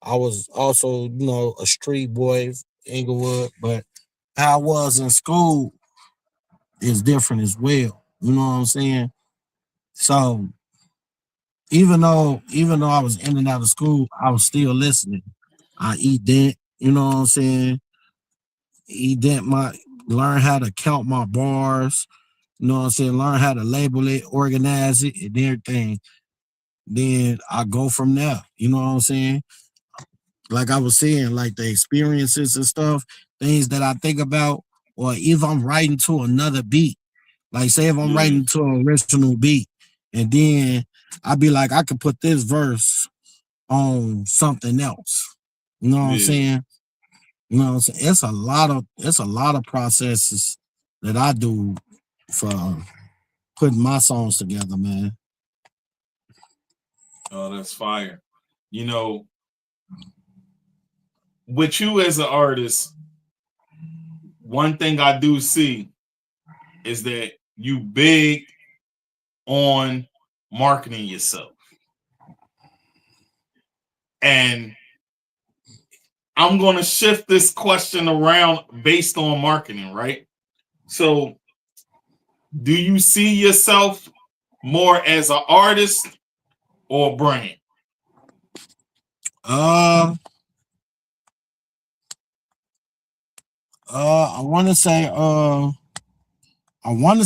I was also, you know, a street boy, Inglewood, but how I was in school is different as well. You know what I'm saying? So even though I was in and out of school, I was still listening. I eat that, you know what I'm saying? Learn how to count my bars, you know what I'm saying? Learn how to label it, organize it, and everything. Then I go from there, you know what I'm saying? Like I was saying, like the experiences and stuff, things that I think about, or if I'm writing to another beat, like say if I'm writing to an original beat, and then I'd be like, I could put this verse on something else. You know what I'm saying? You know what I'm saying? It's a lot of processes that I do for putting my songs together, man. Oh, that's fire. You know, with you as an artist, one thing I do see is that you big on marketing yourself. And I'm going to shift this question around based on marketing, right? So, do you see yourself more as an artist or a brand? I want to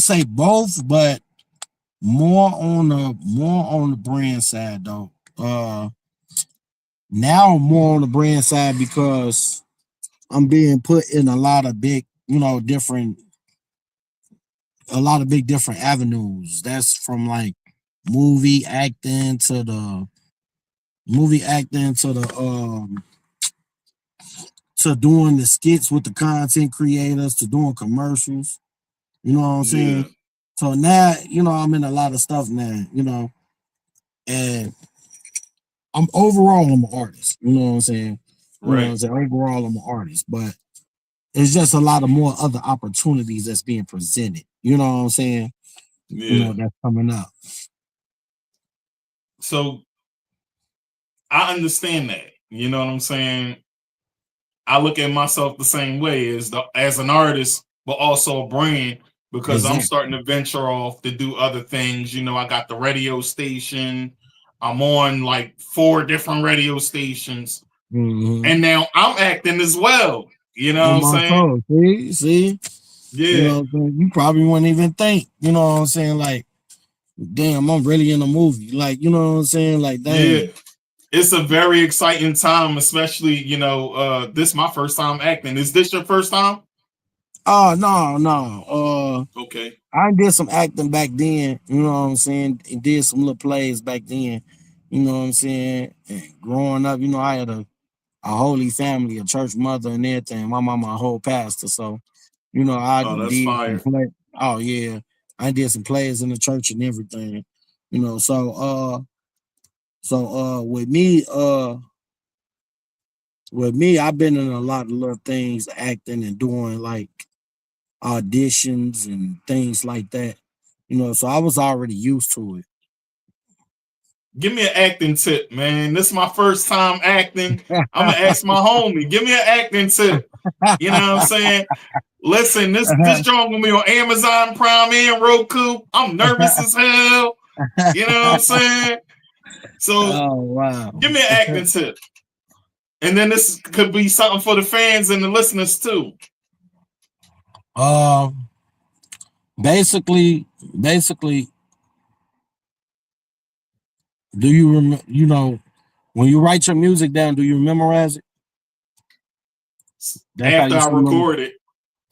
say both, but More on the brand side though. Now more on the brand side because I'm being put in a lot of big, different avenues. That's from like movie acting to the to doing the skits with the content creators to doing commercials. You know what I'm Yeah. saying? So now, I'm in a lot of stuff now, and I'm an artist. You know what I'm saying? You know what I'm Right. saying? Overall, I'm an artist, but it's just a lot of more other opportunities that's being presented. You know what I'm saying? Yeah. That's coming up. So I understand that. You know what I'm saying? I look at myself the same way as an artist, but also a brand because I'm Exactly. starting to venture off to do other things. I got the radio station. I'm on like 4 different radio stations. Mm-hmm. And now I'm acting as well. You know On what I'm my saying? soul. See? You Yeah. know what I'm saying? You probably wouldn't even think, you know what I'm saying? Like, damn, I'm really in a movie. Like, you know what I'm saying? Like, Yeah. damn. It's a very exciting time, especially, this is my first time acting. Is this your first time? Oh, no. Okay. I did some acting back then, you know what I'm saying? And did some little plays back then, you know what I'm saying? And growing up, I had a holy family, a church mother and everything. My mama a whole pastor. So, I Oh, that's did some fire. play. Oh yeah. I did some plays in the church and everything. With me, I've been in a lot of little things, acting and doing like auditions and things like that. So I was already used to Give me an acting tip, man. This is my first time acting. it. I'm gonna ask my homie. Give me an acting tip. You know what I'm saying? Listen, this joint gonna be on Amazon Prime and Roku. I'm nervous as hell. You know what I'm saying? So Oh wow. give me an acting tip. And then this could be something for the fans and the listeners too. Basically, do you when you write your music down, do you memorize it? That's how After you I should remember. record it.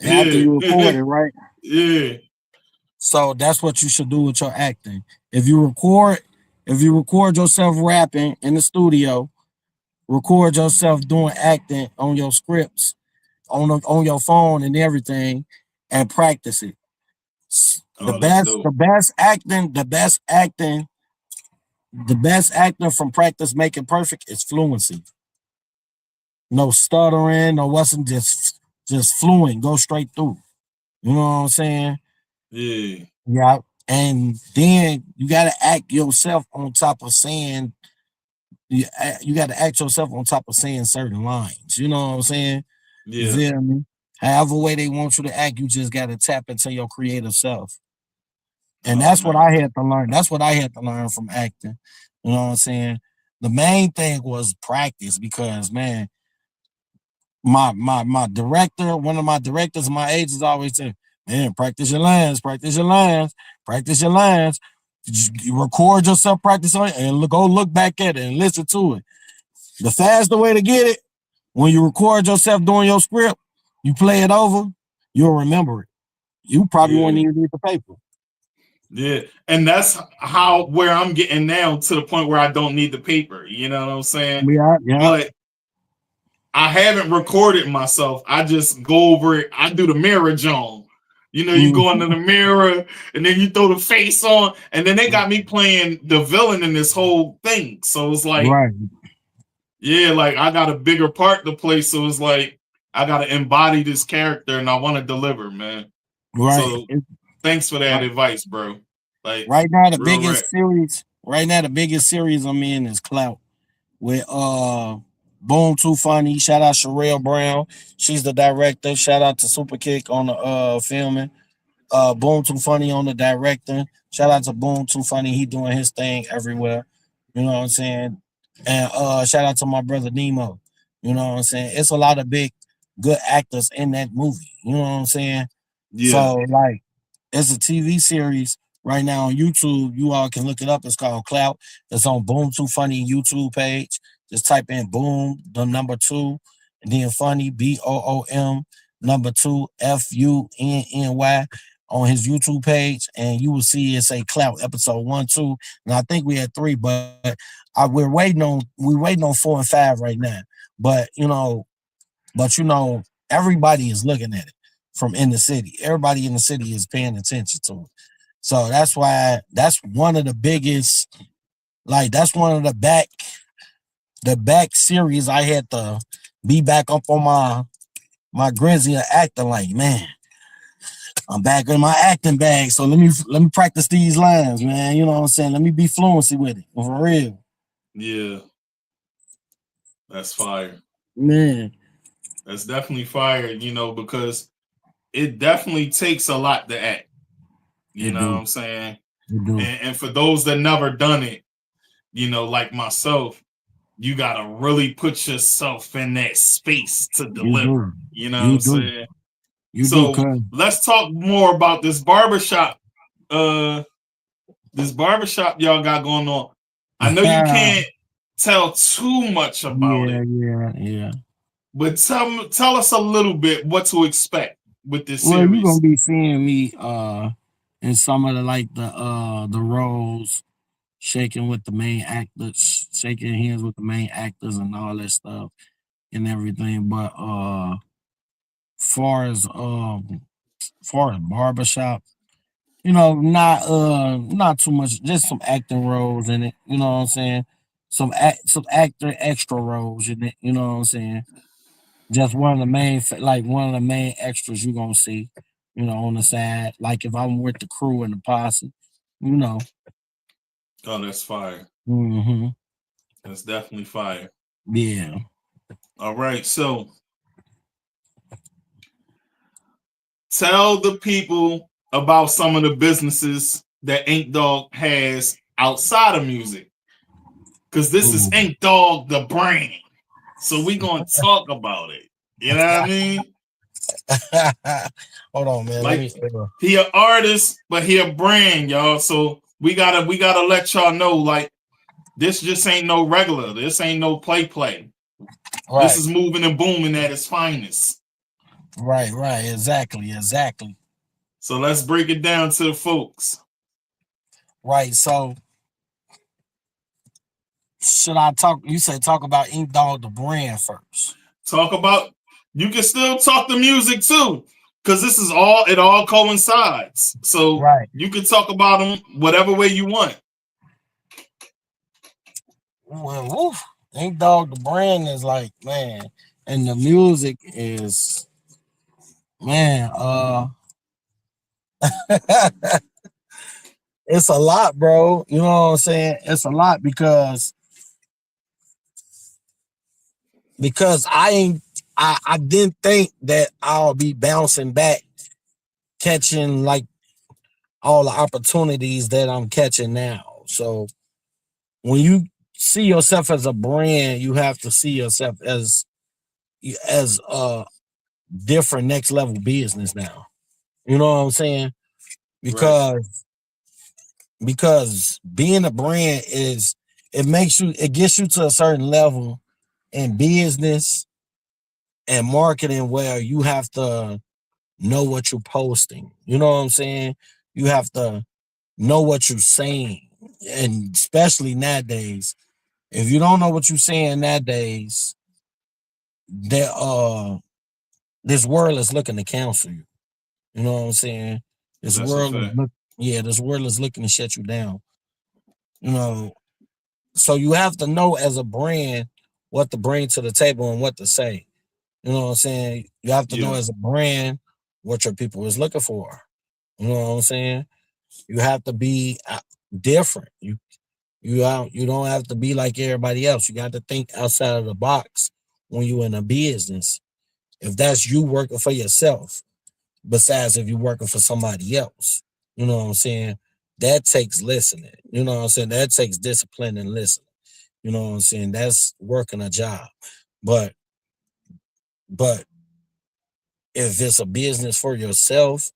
After you record Yeah. it, right? Yeah. So that's what you should do with your acting. If you record yourself rapping in the studio, record yourself doing acting on your scripts, on your phone and everything, and practice it. Oh, that's dope. The best acting from practice make it perfect is fluency. No stuttering, no wasn't just fluent, go straight through. You know what I'm saying? Yeah. Yeah. And then you gotta act yourself on top of saying you gotta act yourself on top of saying certain lines. You know what I'm saying? You Yeah. feel me? However way they want you to act, you just gotta tap into your creative self. And Oh, that's what man. I had to learn. That's what I had to learn from acting. You know what I'm saying? The main thing was practice because man, my director, one of my directors, my agents always say, man, practice your lines, practice your lines, practice your lines. You record yourself practice on it and go look back at it and listen to it. The faster way to get it, when you record yourself doing your script, you play it over, you'll remember it. You probably won't Yeah. even read the paper. Yeah, and that's where I'm getting now to the point where I don't need the paper. You know what I'm saying? Yeah. But I haven't recorded myself. I just go over it. I do the mirror John. You go into the mirror and then you throw the face on, and then they got me playing the villain in this whole thing. So it's like, right. Yeah, like I got a bigger part to play. So it's like I got to embody this character, and I want to deliver, man. Right. So thanks for that advice, bro. Like right now, the real biggest series I'm in is Clout with Boom Too Funny. Shout out Sherelle Brown. She's the director. Shout out to Super Kick on the filming. Boom Too Funny on the director. Shout out to Boom Too Funny. He doing his thing everywhere. You know what I'm saying? And shout out to my brother Nemo. You know what I'm saying? It's a lot of big, good actors in that movie. You know what I'm saying? Yeah. So like, it's a TV series right now on YouTube. You all can look it up. It's called Clout. It's on Boom Too Funny YouTube page. Just type in Boom, the number 2, and then Funny, BOOM, number 2, FUNNY on his YouTube page, and you will see it say Clout episode 1, 2, and I think we had 3, but we're waiting on 4 and 5 right now. But everybody is looking at it from in the city. Everybody in the city is paying attention to it. So that's why that's one of the biggest, that's one of the back series I had to be back up on my Grizzly and acting like, man, I'm back in my acting bag. So let me practice these lines, man. You know what I'm saying? Let me be fluency with it. For real. Yeah. That's fire. Man. That's definitely fire, because it definitely takes a lot to act. You know what I'm saying? And for those that never done it, like myself, you gotta really put yourself in that space to deliver. You know what I'm saying? Let's talk more about this barbershop. This barbershop y'all got going on. I know you can't tell too much about it. Yeah. But tell us a little bit what to expect with this series. Well, you're gonna be seeing me in some of the roles, shaking with the main actors, shaking hands with the main actors and all that stuff and everything. But far as barbershop, not too much, just some acting roles in it, you know what I'm saying? Some actor extra roles in it, you know what I'm saying? Just one of the main extras you're gonna see, on the side. Like if I'm with the crew and the posse, Oh, that's fire. Mm-hmm. That's definitely fire. Yeah. All right, so tell the people about some of the businesses that InkDawg has outside of music. Because this is InkDawg, the brand. So we're going to talk about it. You know what I mean? Hold on, man. He an artist, but he a brand, y'all. So we gotta let y'all know, this just ain't no regular. This ain't no play. Right. This is moving and booming at its finest. Right. Exactly. So let's break it down to the folks. Right. So should I talk about InkDawg, the brand first? You can still talk the music too, because it all coincides. So you can talk about them whatever way you want. Well, InkDawg, the brand is man, and the music is, man, it's a lot, bro. You know what I'm saying? It's a lot because I didn't think that I'll be bouncing back, catching all the opportunities that I'm catching now. So when you see yourself as a brand, you have to see yourself as a different next level business now. You know what I'm saying? Because being a brand it gets you to a certain level in business and marketing where you have to know what you're posting. You know what I'm saying? You have to know what you're saying. And especially nowadays, if you don't know what you're saying nowadays, this world is looking to cancel you. You know what I'm saying? This world is looking to shut you down. So you have to know as a brand what to bring to the table and what to say. You know what I'm saying? You have to know as a brand what your people is looking for. You know what I'm saying? You have to be different. You don't have to be like everybody else. You got to think outside of the box when you're in a business. If that's you working for yourself, besides if you're working for somebody else. You know what I'm saying? That takes listening. You know what I'm saying? That takes discipline and listening. You know what I'm saying? That's working a job. But if it's a business for yourself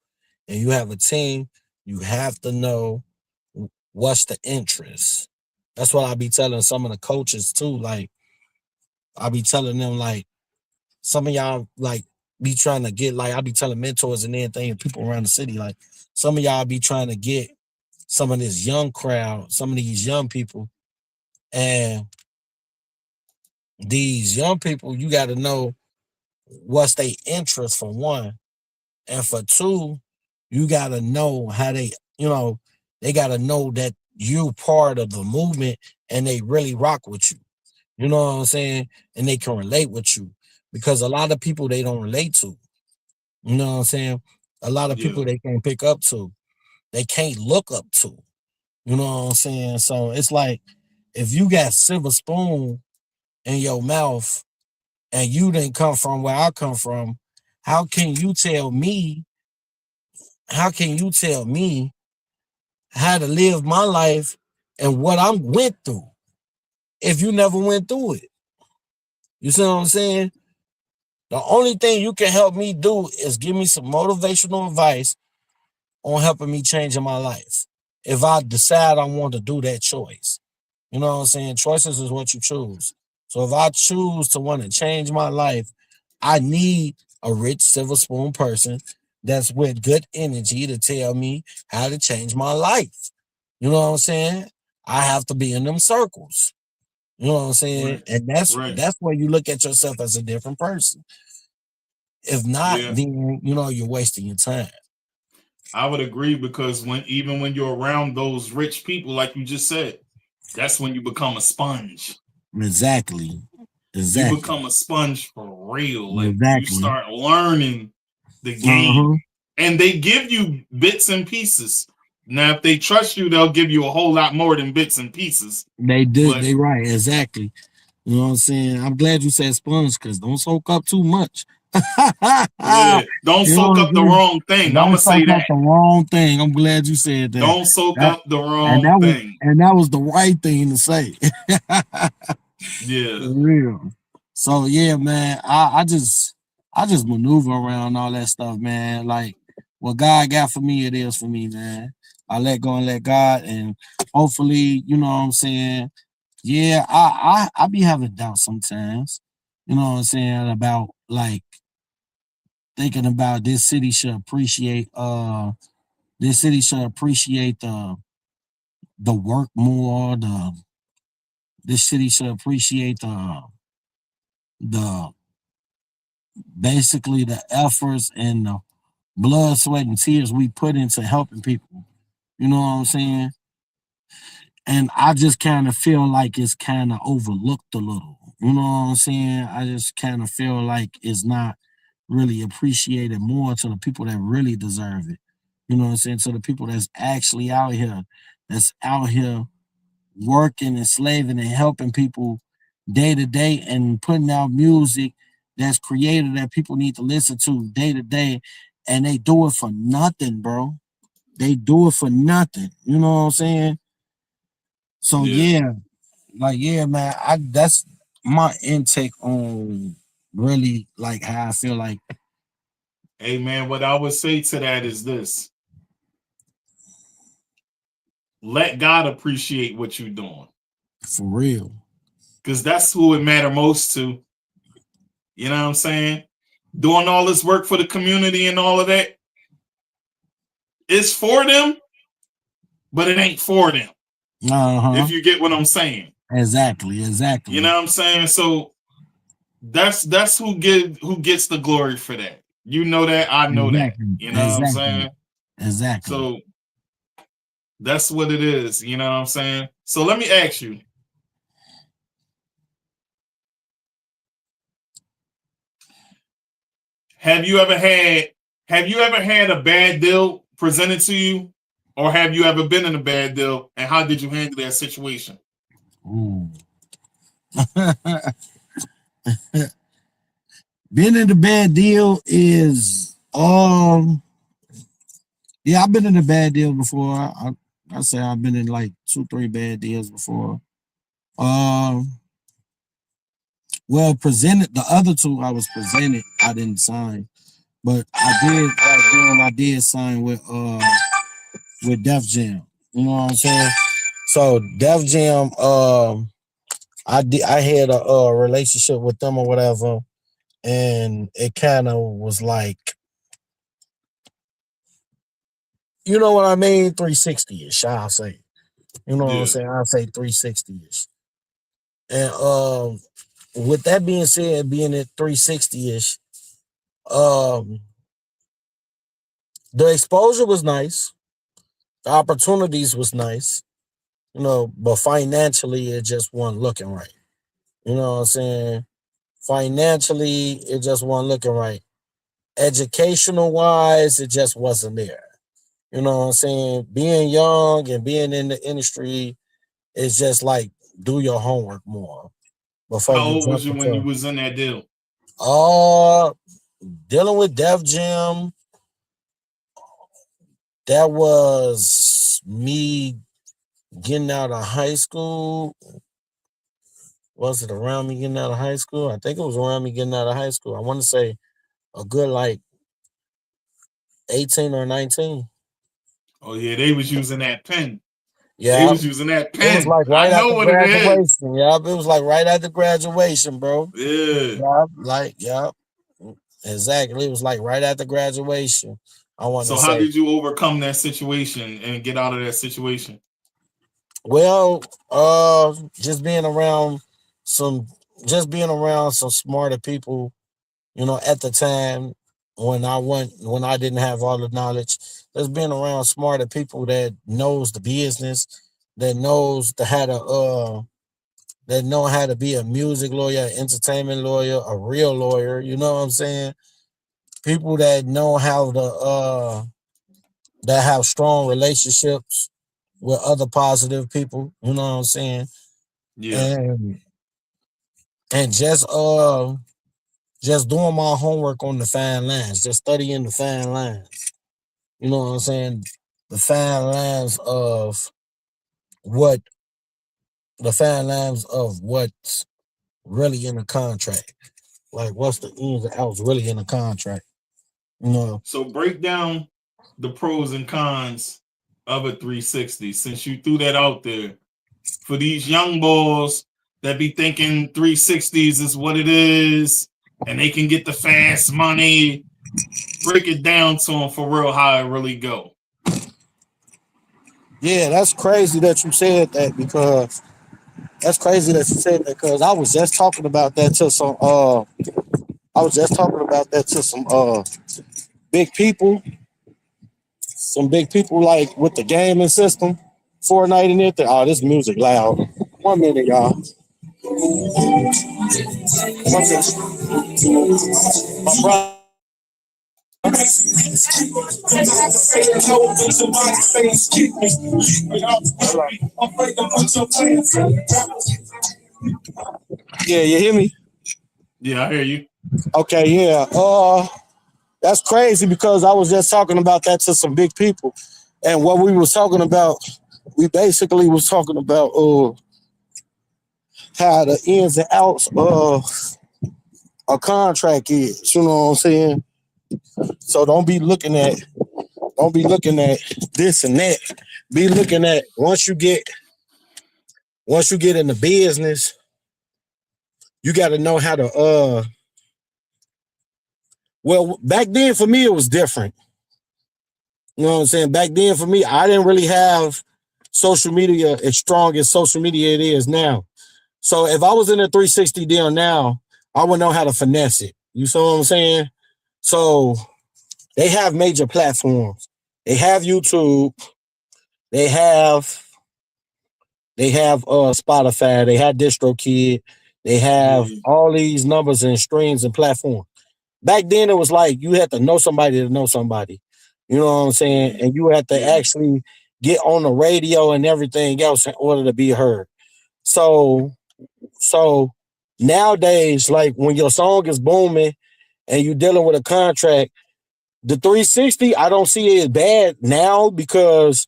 and you have a team, You have to know what's the interest. That's what I be telling some of the coaches too. Like I be telling them, like, some of y'all like be trying to get, like I be telling mentors and everything and people around the city, like some of y'all be trying to get some of this young crowd, some of these young people, and these young people, you got to know what's their interest for one, and for two, you got to know how they, they got to know that you part of the movement and they really rock with you. You know what I'm saying? And they can relate with you, because a lot of people they don't relate to. You know what I'm saying? A lot of people they can't pick up to. They can't look up to. You know what I'm saying? So it's like, if you got silver spoon in your mouth and you didn't come from where I come from, how can you tell me how to live my life and what I went through if you never went through it? You see what I'm saying? The only thing you can help me do is give me some motivational advice on helping me change in my life. If I decide I want to do that choice. You know what I'm saying? Choices is what you choose. So if I choose to want to change my life, I need a rich silver spoon person that's with good energy to tell me how to change my life. You know what I'm saying? I have to be in them circles. You know what I'm saying? Right. And that's where you look at yourself as a different person. If not, then you're wasting your time. I would agree, because even when you're around those rich people, like you just said, that's when you become a sponge. Exactly. You become a sponge for real. Like exactly. You start learning the game, and they give you bits and pieces. Now, if they trust you, they'll give you a whole lot more than bits and pieces. They do. They right. Exactly. You know what I'm saying? I'm glad you said sponge, because don't soak up too much. Don't soak up the wrong thing. I'm gonna say that. The wrong thing. I'm glad you said that. Don't soak up the wrong thing. And that was the right thing to say. Yeah. For real. So yeah, man. I just maneuver around all that stuff, man. Like what God got for me, it is for me, man. I let go and let God, and hopefully, you know what I'm saying. Yeah, I be having doubts sometimes. You know what I'm saying, about like thinking about this city should appreciate the work more, this city should appreciate the basically the efforts and the blood, sweat, and tears we put into helping people. You know what I'm saying? And I just kind of feel like it's kind of overlooked a little. You know what I'm saying? I just kind of feel like it's not really appreciated more to the people that really deserve it. You know what I'm saying? To the people that's actually out here working and slaving and helping people day to day and putting out music that's creative that people need to listen to day to day. And they do it for nothing, bro. They do it for nothing. You know what I'm saying? So yeah, man, that's my intake on really like how I feel like. Hey man, what I would say to that is this: let God appreciate what you're doing. For real. Because that's who it matter most to. You know what I'm saying? Doing all this work for the community and all of that. It's for them, but it ain't for them. If you get what I'm saying. Exactly. You know what I'm saying? So that's who gets the glory for that. You know that, I know that. You know what I'm saying? Exactly. So that's what it is, you know what I'm saying? So let me ask you. Have you ever had a bad deal presented to you? Or have you ever been in a bad deal, and how did you handle that situation? Ooh. Being in a bad deal is yeah, I've been in a bad deal before. I say I've been in like 2-3 bad deals before. Well, presented the other two I was presented, I didn't sign. But I did sign with with Def Jam. You know what I'm saying? So Def Jam, I had a relationship with them or whatever, and it kind of was like, you know what I mean, 360ish. I'll say, you know what I'm Yeah. saying. I'll say 360ish. And with that being said, being at 360ish, um, the exposure was nice, the opportunities was nice, you know, but financially it just wasn't looking right. You know what I'm saying? Financially, it just wasn't looking right. Educational wise, it just wasn't there. You know what I'm saying? Being young and being in the industry is just like do your homework more before How you old jump was you when you into was in that deal? uh dealing with Def Jam. That was me getting out of high school. Was it around me getting out of high school? I think it was around me getting out of high school. I want to say a good like 18 or 19. Oh yeah, they was using that pen. They Yeah, was using that it was pen. like I right know after what it is. graduation. Yeah, it was like right after graduation, bro. Yeah. Yeah, like, yeah, exactly. It was like right after graduation. I want to So how say, did you overcome that situation and get out of that situation? well, just being around some, just being around some smarter people. You know, at the time when I didn't have all the knowledge, just being around smarter people that knows the business, that knows the how to that know how to be a music lawyer, entertainment lawyer, a real lawyer. You know what I'm saying? People that know how to that have strong relationships with other positive people. You know what I'm saying? Yeah. And and just doing my homework on the fine lines, just studying the fine lines. You know what I'm saying? The fine lines of what the fine lines of what's really in the contract. Like what's the ins and outs really in the contract. You know. So break down the pros and cons of a 360 since you threw that out there for these young boys that be thinking 360s is what it is and they can get the fast money. Break it down to them for real how it really go. Yeah, that's crazy that you said that because I was just talking about that to some big people, some big people like with the gaming system, Fortnite and everything. Oh, this music loud. 1 minute, y'all. My brother. Yeah, you hear me? Yeah, I hear you. Okay, yeah. That's crazy because I was just talking about that to some big people. And what we was talking about, we basically was talking about how the ins and outs of a contract is. You know what I'm saying? So don't be looking at this and that. Be looking at once you get in the business, you got to know how to well, back then for me it was different. You know what I'm saying? Back then for me, I didn't really have social media as strong as social media it is now. So if I was in a 360 deal now, I would know how to finesse it. You see what I'm saying? So they have major platforms. They have YouTube. They have Spotify. They have DistroKid. They have Yeah. all these numbers and streams and platforms. Back then, it was like you had to know somebody to know somebody. You know what I'm saying? And you had to Yeah. actually get on the radio and everything else in order to be heard. So nowadays, like when your song is booming and you're dealing with a contract, the 360, I don't see it as bad now because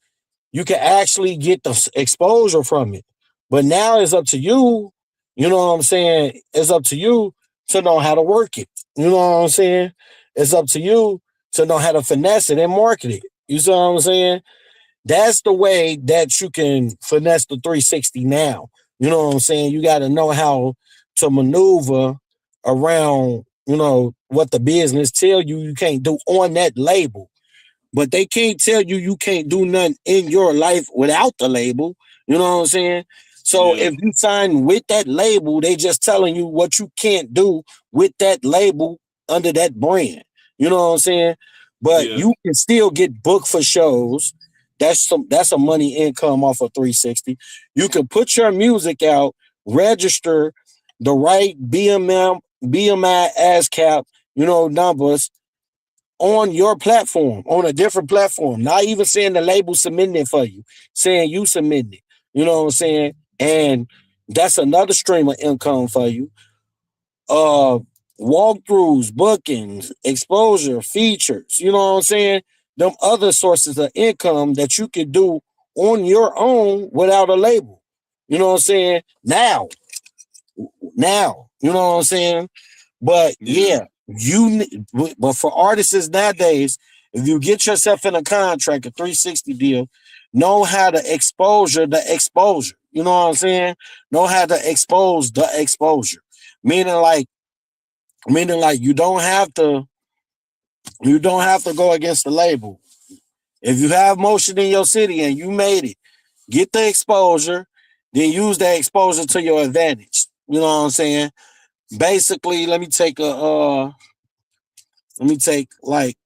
you can actually get the exposure from it. But now it's up to you. You know what I'm saying? It's up to you to know how to work it. You know what I'm saying? It's up to you to know how to finesse it and market it. You see what I'm saying? That's the way that you can finesse the 360 now. You know what I'm saying? You got to know how to maneuver around, what the business tell you can't do on that label. But they can't tell you can't do nothing in your life without the label. You know what I'm saying? So Yeah. if you sign with that label, they just telling you what you can't do with that label under that brand. You know what I'm saying? But Yeah. you can still get booked for shows. That's a money income off of 360. You can put your music out, register the right BMI ASCAP, numbers on your platform, on a different platform. Not even saying the label submitting it for you, saying you submitting it. You know what I'm saying? And that's another stream of income for you. Walkthroughs, bookings, exposure, features, you know what I'm saying? Them other sources of income that you could do on your own without a label. You know what I'm saying? Now, you know what I'm saying? But yeah, but for artists nowadays, if you get yourself in a contract, a 360 deal, know how to exposure the exposure. You know what I'm saying? Know how to expose the exposure. Meaning like you don't have to go against the label. If you have motion in your city and you made it, get the exposure, then use that exposure to your advantage. You know what I'm saying? Basically, let me take like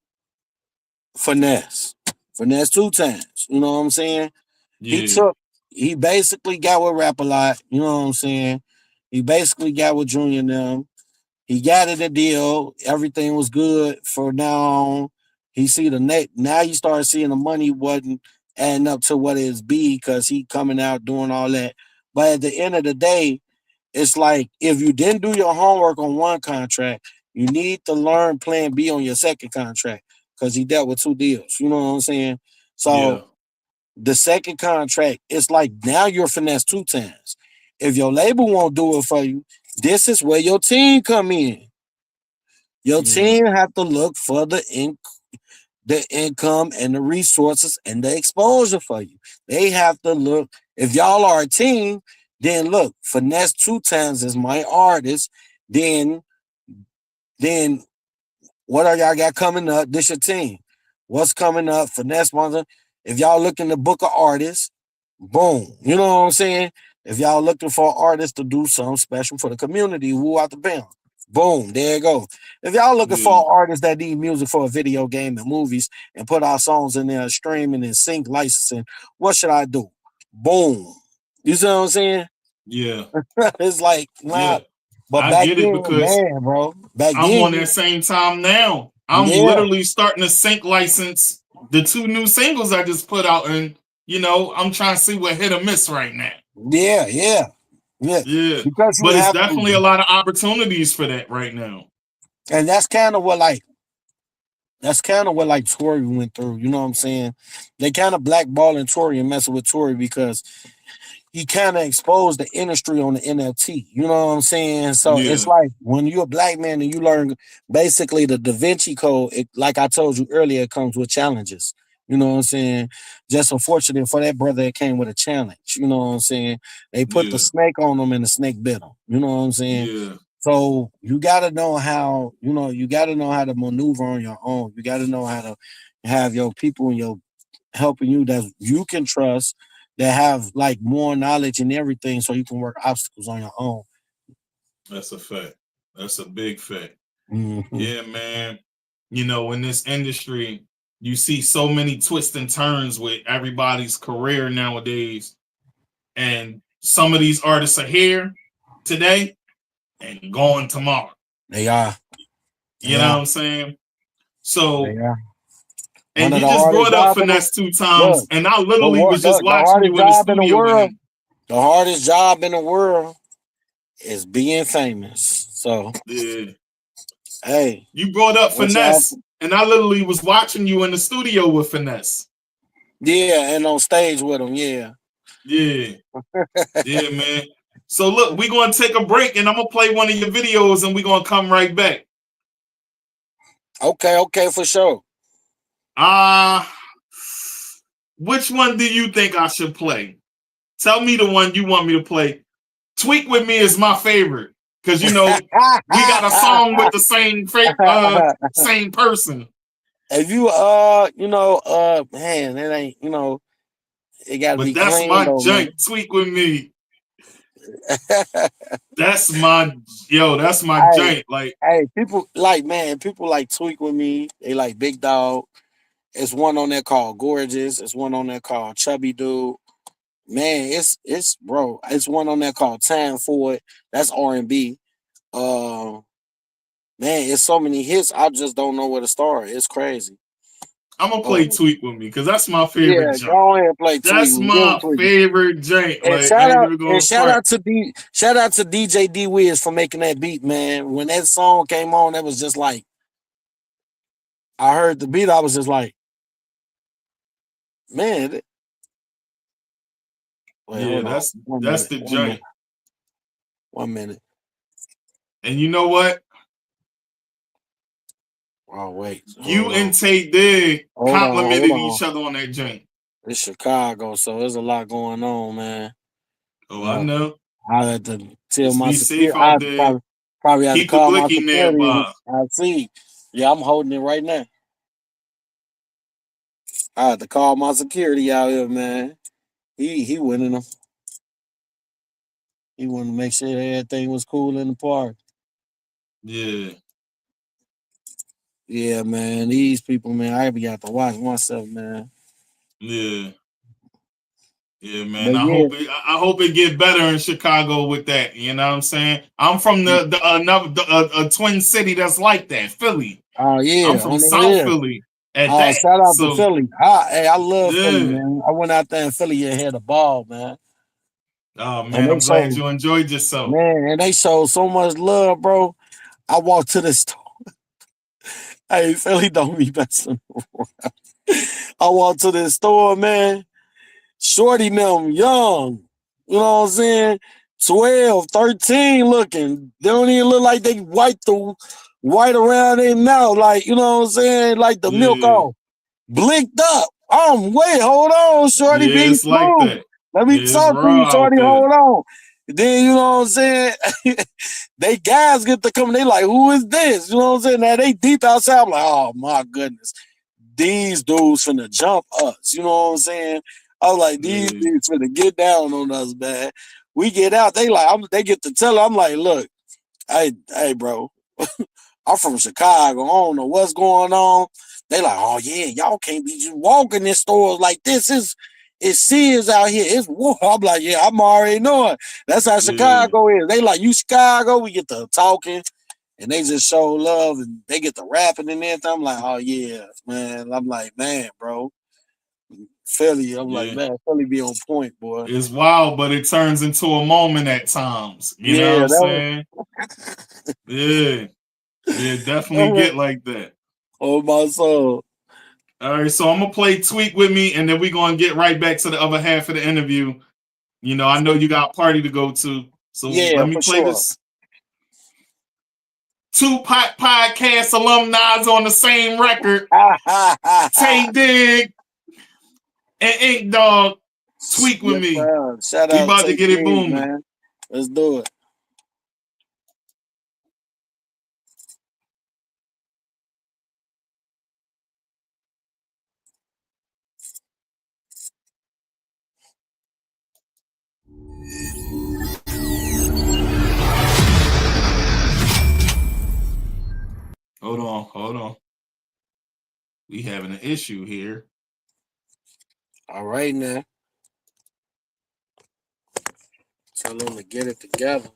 finesse. Finesse 2 times. You know what I'm saying? Yeah. He basically got with Rap a Lot. You know what I'm saying? He basically got with Junior and them. He got it a deal. Everything was good for now on. He see the net. Now you start seeing the money wasn't adding up to what it's be because he coming out doing all that. But at the end of the day, it's like if you didn't do your homework on one contract, you need to learn plan B on your second contract because he dealt with 2 deals. You know what I'm saying? Yeah. So the second contract, it's like now you're finesse 2 times. If your label won't do it for you, this is where your team come in. Your team have to look for the income and the resources and the exposure for you. They have to look. If y'all are a team, then look, finesse 2 times is my artist. Then what are y'all got coming up? This your team. What's coming up? Finesse one. If y'all looking to book an artist, boom. You know what I'm saying? If y'all looking for an artist to do something special for the community, woo out the band. Boom, there you go. If y'all looking for an artist that need music for a video game and movies and put our songs in there, streaming and sync licensing, what should I do? Boom. You see what I'm saying? Yeah. It's like, wow. Yeah. But I back get it then, because man, bro. Back I'm then, on that same time now. I'm yeah. literally starting to sync license the 2 new singles I just put out, and I'm trying to see what hit or miss right now. Yeah. Because you But it's have definitely to. a lot of opportunities for that right now. And that's kind of what Tory went through. You know what I'm saying? They kind of blackballing Tory and messing with Tory because he kind of exposed the industry on the NFT. You know what I'm saying? So it's like when you're a black man and you learn basically the Da Vinci Code, like I told you earlier, it comes with challenges. You know what I'm saying? Just unfortunate for that brother, it came with a challenge. You know what I'm saying? They put the snake on him and the snake bit him. You know what I'm saying? Yeah. So you gotta know how, you gotta know how to maneuver on your own. You gotta know how to have your people and your helping you that you can trust that have like more knowledge and everything so you can work obstacles on your own. That's a fact. That's a big fact. Mm-hmm. Yeah, man. In this industry, you see so many twists and turns with everybody's career nowadays. And some of these artists are here today and gone tomorrow. They are. You know what I'm saying? So, they are. and you just brought up finesse 2 times, and I literally was just watching you in the studio with him. The hardest job in the world is being famous. So, yeah. Hey. You brought up finesse, and I literally was watching you in the studio with finesse. Yeah, and on stage with him, yeah. Yeah. Yeah, man. So look, we're gonna take a break and I'm gonna play one of your videos and we're gonna come right back. Okay, for sure. which one do you think I should play? Tell me the one you want me to play. Tweak With Me is my favorite because we got a song with the same person. If you man, it ain't it gotta But be that's clean my though, man. joint. Tweak With Me. That's my joint. Like, hey, people like Tweak With Me. They like Big Dog. It's one on there called Gorgeous. It's one on there called Chubby Dude. Man, it's bro. It's one on there called Time For It. That's R&B. Man, it's so many hits. I just don't know where to start. It's crazy. I'm gonna play Tweak With Me because that's my favorite Yeah, joint. go ahead and play Tweak. That's my favorite joint. And like, I ain't even gonna shout out to DJ D Wiz for making that beat, man. When that song came on, that was just like I heard the beat, I was just like, man. Yeah, that's the joint. 1 minute. And you know what? Oh wait, you and Tate Digg complimented each other on that joint. It's Chicago, so there's a lot going on, man. Oh, I know. I had to tell Just my be safe out there. Probably have Keep to call the my blicky security. nearby. I see. Yeah, I'm holding it right now. I had to call my security out here, man. He winning them. He wanted to make sure everything was cool in the park. Yeah. Yeah, man. These people, man, I got to watch myself, man. Yeah. Yeah, man. I hope it get better in Chicago with that. You know what I'm saying? I'm from a twin city that's like that, Philly. Oh yeah, I'm from South Philly. Shout out to Philly. I love Philly, man. I went out there in Philly and had a ball, man. Oh man, I'm glad you enjoyed yourself. Man, and they showed so much love, bro. I walked to the store. Hey, Philly don't be messing around. I walked to the store, man. Shorty them young. You know what I'm saying? 12, 13 looking. They don't even look like they wiped the white around their mouth. Like, you know what I'm saying? Like the milk off. Blinked up. Wait, hold on, Shorty. Yeah, Be it's smooth. like that. Let me talk to you, Shorty. Hold on. Then, you know what I'm saying? They guys get to come. They like, who is this? You know what I'm saying? Now they deep outside. I'm like, oh my goodness. These dudes finna jump us. You know what I'm saying? I was like, these dudes finna get down on us, man. We get out. They like, they get to tell her. I'm like, look, hey, bro. I'm from Chicago. I don't know what's going on. They like, oh yeah, y'all can't be just walking in stores like this. It's Sears out here. It's war. I'm like, yeah, I'm already knowing. That's how Chicago is. They like, you Chicago. We get to talking, and they just show love, and they get to rapping and everything. I'm like, oh yeah, man. I'm like, man, bro. Philly. I'm like, man, Philly be on point, boy. It's wild, but it turns into a moment at times. You know what I'm saying? Yeah. Yeah, definitely get like that. Oh, my soul. All right, so I'm going to play Tweak With Me, and then we're going to get right back to the other half of the interview. You know, I know you got a party to go to, so let me play this. Tupac podcast alumni on the same record. Tate Digg and InkDawg. Tweak With Me. Shout out we about to get it booming. Man. Let's do it. Hold on. We having an issue here. All right, now. Tell them to get it together.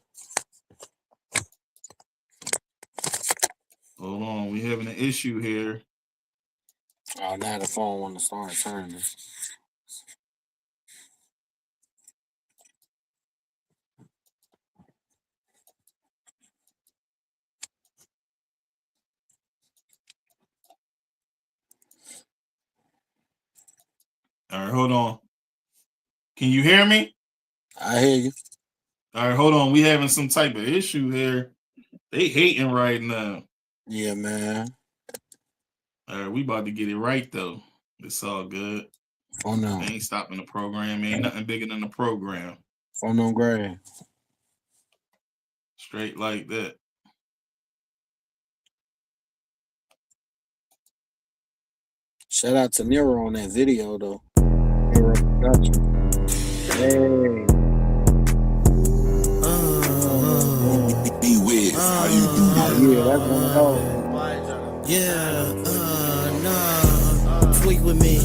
Hold on, we having an issue here. Oh, now the phone want to start turning. All right, hold on. Can you hear me? I hear you. All right, hold on. We having some type of issue here. They hating right now. Yeah, man. All right, we about to get it right though. It's all good. Oh no. Ain't stopping the program. Ain't nothing bigger than the program. Oh no, grade. Straight like that. Shout out to Nero on that video though. Nero production. Hey. Be with. How you do that? Yeah, that's one of those. Tweak with me,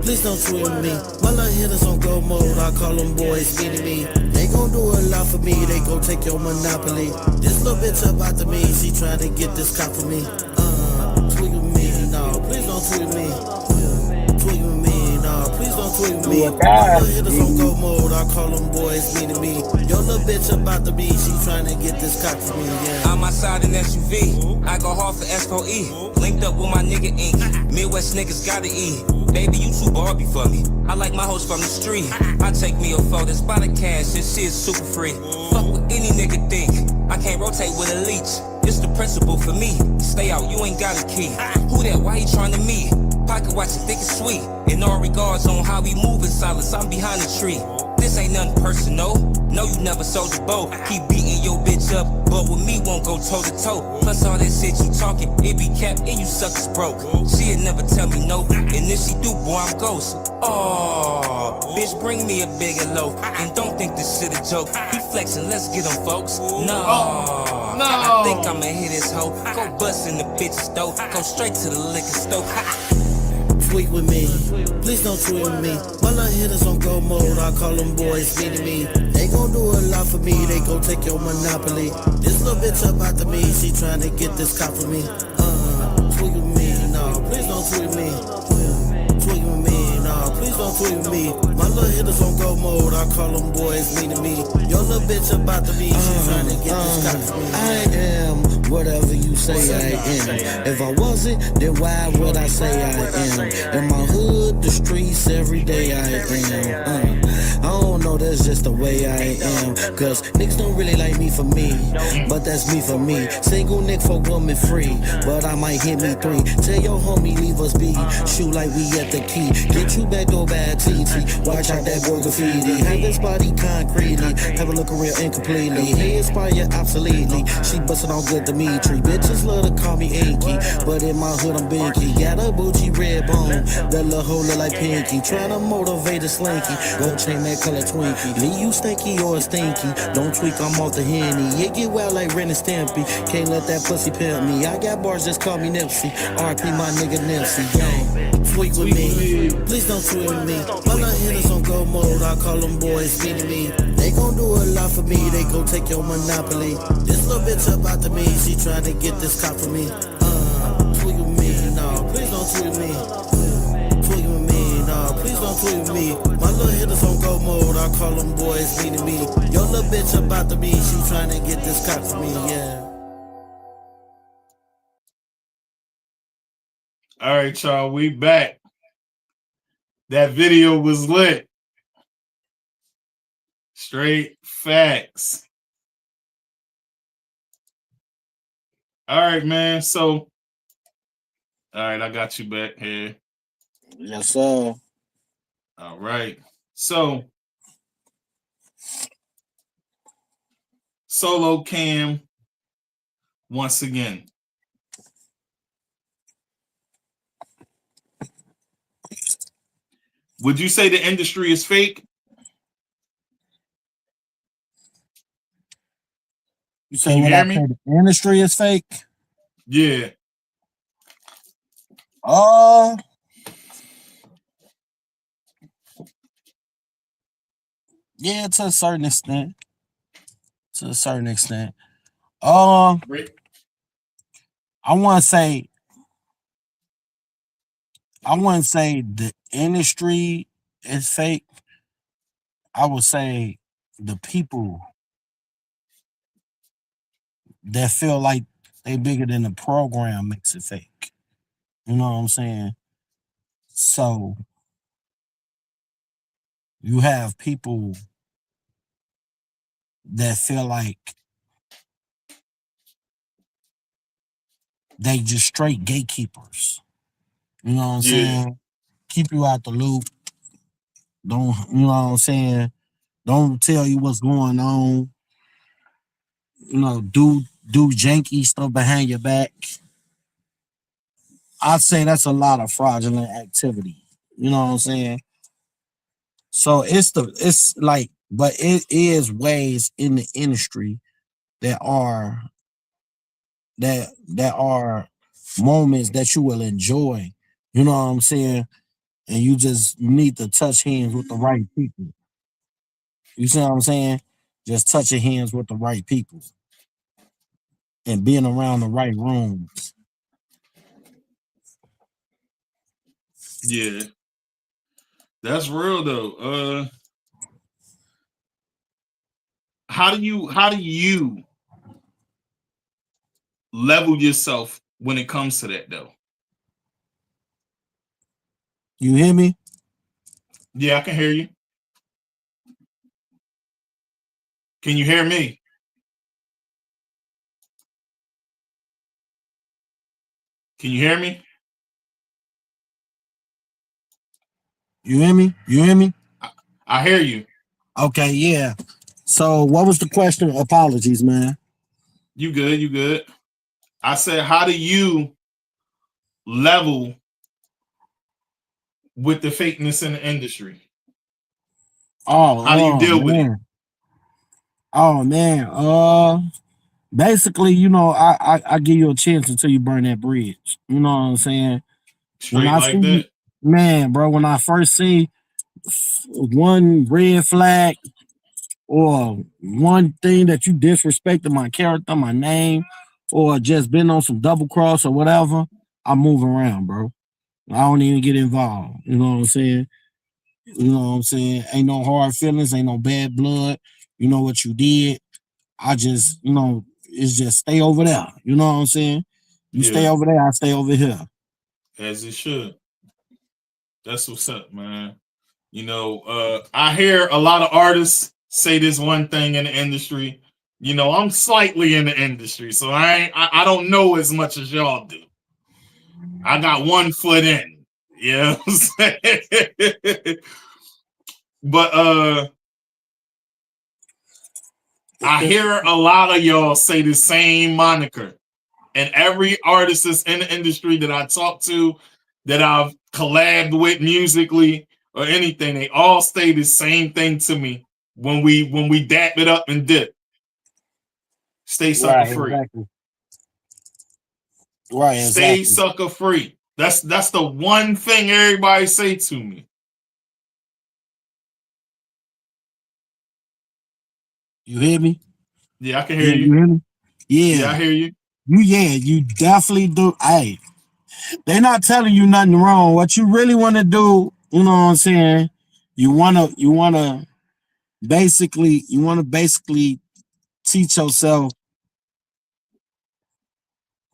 please don't tweak with me. My little hitters on go mode, I call them boys meeting me. They gon' do a lot for me, they gon' take your monopoly. This little bitch about to me, she trying to get this cop for me. Tweak with me, no, please don't tweak with me. Tweak with me, no, please don't tweak with me. My little hitters on go mode, I call them boys meeting me. Your little bitch about to be, she trying to get this cop for me, yeah. I'm outside in SUV, I go hard for S4E. Linked up with my nigga Ink, Midwest niggas gotta eat. Baby, you too Barbie for me. I like my hoes from the street. I take me a photo, that's by the cash, this shit is super free. Fuck what any nigga think, I can't rotate with a leech. It's the principle for me, stay out, you ain't got a key. Who that, why he trying to meet? Pocket watch it thick and sweet. In all regards on how we move in silence, I'm behind the tree. This ain't nothing personal, no you never sold the boat. Keep beating your bitch up, but with me won't go toe to toe. Plus all that shit you talking, it be capped and you suckers broke. She'll never tell me no, and if she do, boy I'm ghost. Oh, bitch bring me a bigger loaf, and don't think this shit a joke. He flexing, let's get them folks. No, I think I'ma hit his hoe. Go bust in the bitch's door, go straight to the liquor store. Tweak with me, please don't tweak with me. My little hitters on go mode, I call them boys meeting me. They gon' do a lot for me, they gon' take your monopoly. This little bitch about to me, she trying to get this cop for me. Tweak with me, no, please don't tweak with me. Tweak with me, no, please don't tweak with me. My little hitters on go mode, I call them boys meeting me. Your little bitch about to be, she trying to get this cop for me. I am whatever you say I am. If I wasn't, then why would I say I am? In my hood, the streets, every day I am. I don't know, that's just the way I am. Cause niggas don't really like me for me, but that's me for me. Single Nick for woman free, but I might hit me 3. Tell your homie leave us be, shoot like we at the key. Get you back, go bad TT, watch out that boy graffiti. Have this body concretely, have a look real incompletely. He inspire obsoletely, she bustin' on good Dimitri. Bitches love to call me Inky, but in my hood I'm Binky. Got a bougie red bone, that little hoe look like Pinky. Tryna motivate a slinky, go chain that color Twinkie. Leave you stinky or stinky, don't tweak, I'm off the Henny. It get wild like Ren and Stampy, can't let that pussy pimp me. I got bars, just call me Nipsey, RP my nigga Nipsey, gang. Tweak with me, please don't tweak with me. My little hitters on go mode, I call them boys meeting me. They gon' do a lot for me, they gon' take your monopoly. This little bitch about to me, she tryna get this cop for me. Tweak with me, no, please don't tweak with me. Tweak with me, no, please don't tweak with me. My little hitters on go mode, I call them boys meeting me. Your little bitch about to be, she tryna get this cop for me, yeah. All right, y'all, we back. That video was lit. Straight facts. All right, man. So, all right, I got you back here. Yes, sir. All right. So, solo cam once again. Would you say the industry is fake? You say what I say the industry is fake? Yeah. Yeah, to a certain extent. To a certain extent. I wouldn't say the industry is fake. I would say the people that feel like they bigger than the program makes it fake. You know what I'm saying? So you have people that feel like they just straight gatekeepers. You know what I'm saying? Keep you out the loop. Don't, you know what I'm saying? Don't tell you what's going on. You know, do janky stuff behind your back. I'd say that's a lot of fraudulent activity. You know what I'm saying? So it's like, but it is ways in the industry that are that are moments that you will enjoy. You know what I'm saying? And you just need to touch hands with the right people. You see what I'm saying? Just touching hands with the right people and being around the right rooms. Yeah, that's real though. How do you level yourself when it comes to that though? You hear me? Yeah, I can hear you. Can you hear me? Can you hear me? You hear me? You hear me? I hear you. Okay, yeah. So what was the question? Apologies, man. You good, you good. I said, how do you level with the fakeness in the industry? How do you Oh deal with it? man. Oh man. Basically, you know, I give you a chance until you burn that bridge. You know what I'm saying? When Straight I see like you, that? man, bro, when I first see one red flag or one thing that you disrespected my character, my name, or just been on some double cross or whatever, I move around, bro. I don't even get involved. You know what I'm saying? You know what I'm saying? Ain't no hard feelings, ain't no bad blood. You know what you did. I just, you know, it's just stay over there. You know what I'm saying? You stay Yeah, over there, I stay over here. as it should. That's what's up, man. You know, I hear a lot of artists say this one thing in the industry. You know, I'm slightly in the industry, so I don't know as much as y'all do. I got 1 foot in. You know what I'm saying? But I hear a lot of y'all say the same moniker. And every artist that's in the industry that I talk to, that I've collabed with musically or anything, they all say the same thing to me when we dap it up and dip. Stay sucker Right, free. exactly. Right, Stay exactly. sucker free. That's the one thing everybody say to me. You hear me? Yeah, I can hear Yeah, you. you hear me? Yeah, I Yeah. hear you. You definitely do. Hey, they're not telling you nothing wrong. What you really want to do, you know what I'm saying? You wanna basically teach yourself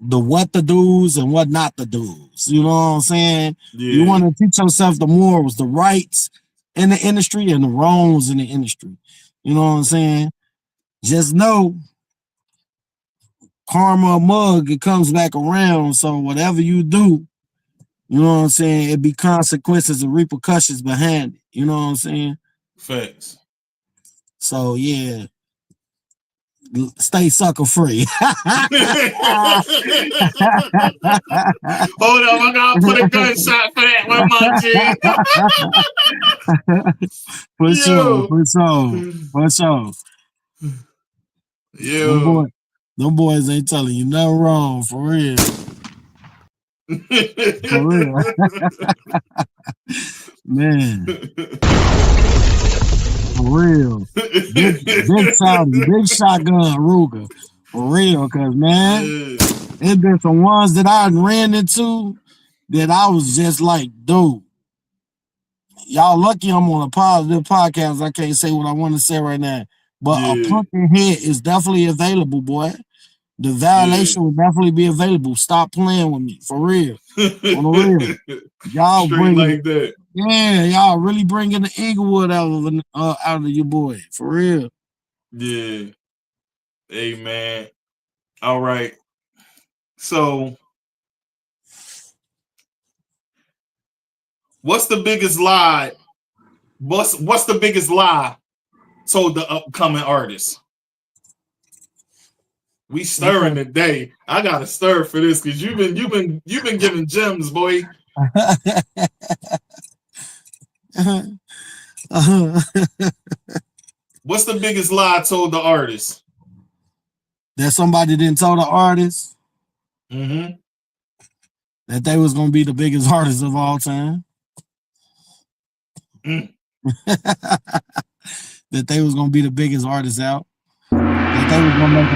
the what to do's and what not to do's. You know what I'm saying? You want Yeah, to teach yourself the morals, the rights in the industry and the wrongs in the industry. You know what I'm saying? Just know karma or mug, it comes back around. So whatever you do, you know what I'm saying, it be consequences and repercussions behind it. You know what I'm saying? facts. So yeah, stay sucker free. Hold up, I gotta put a gunshot for that one, my G. For sure, Yo. for sure, for sure. Them Yo. boys, them boys ain't telling you nothing wrong, for real. For real. Man, for real. Big Saudi, big shotgun Ruger. For real, cause man, Yeah. it been some ones that I ran into that I was just like, dude, y'all lucky I'm on a positive podcast. I can't say what I want to say right now. But a Yeah. pumpkin head is definitely available, boy. The Yeah. violation will definitely be available. Stop playing with me, for real. On the real. Y'all Straight bringing like it. that. Yeah, y'all really bringing the Inglewood out of your boy, for real. Yeah. Hey, man. All right. So, what's the biggest lie What's the biggest lie told the upcoming artists? We stirring today. I gotta stir for this because you've been giving gems, boy. What's the biggest lie told the artist? That somebody didn't tell the artist that they was gonna be the biggest artist of all time. That they was gonna be the biggest artist out. That they was gonna make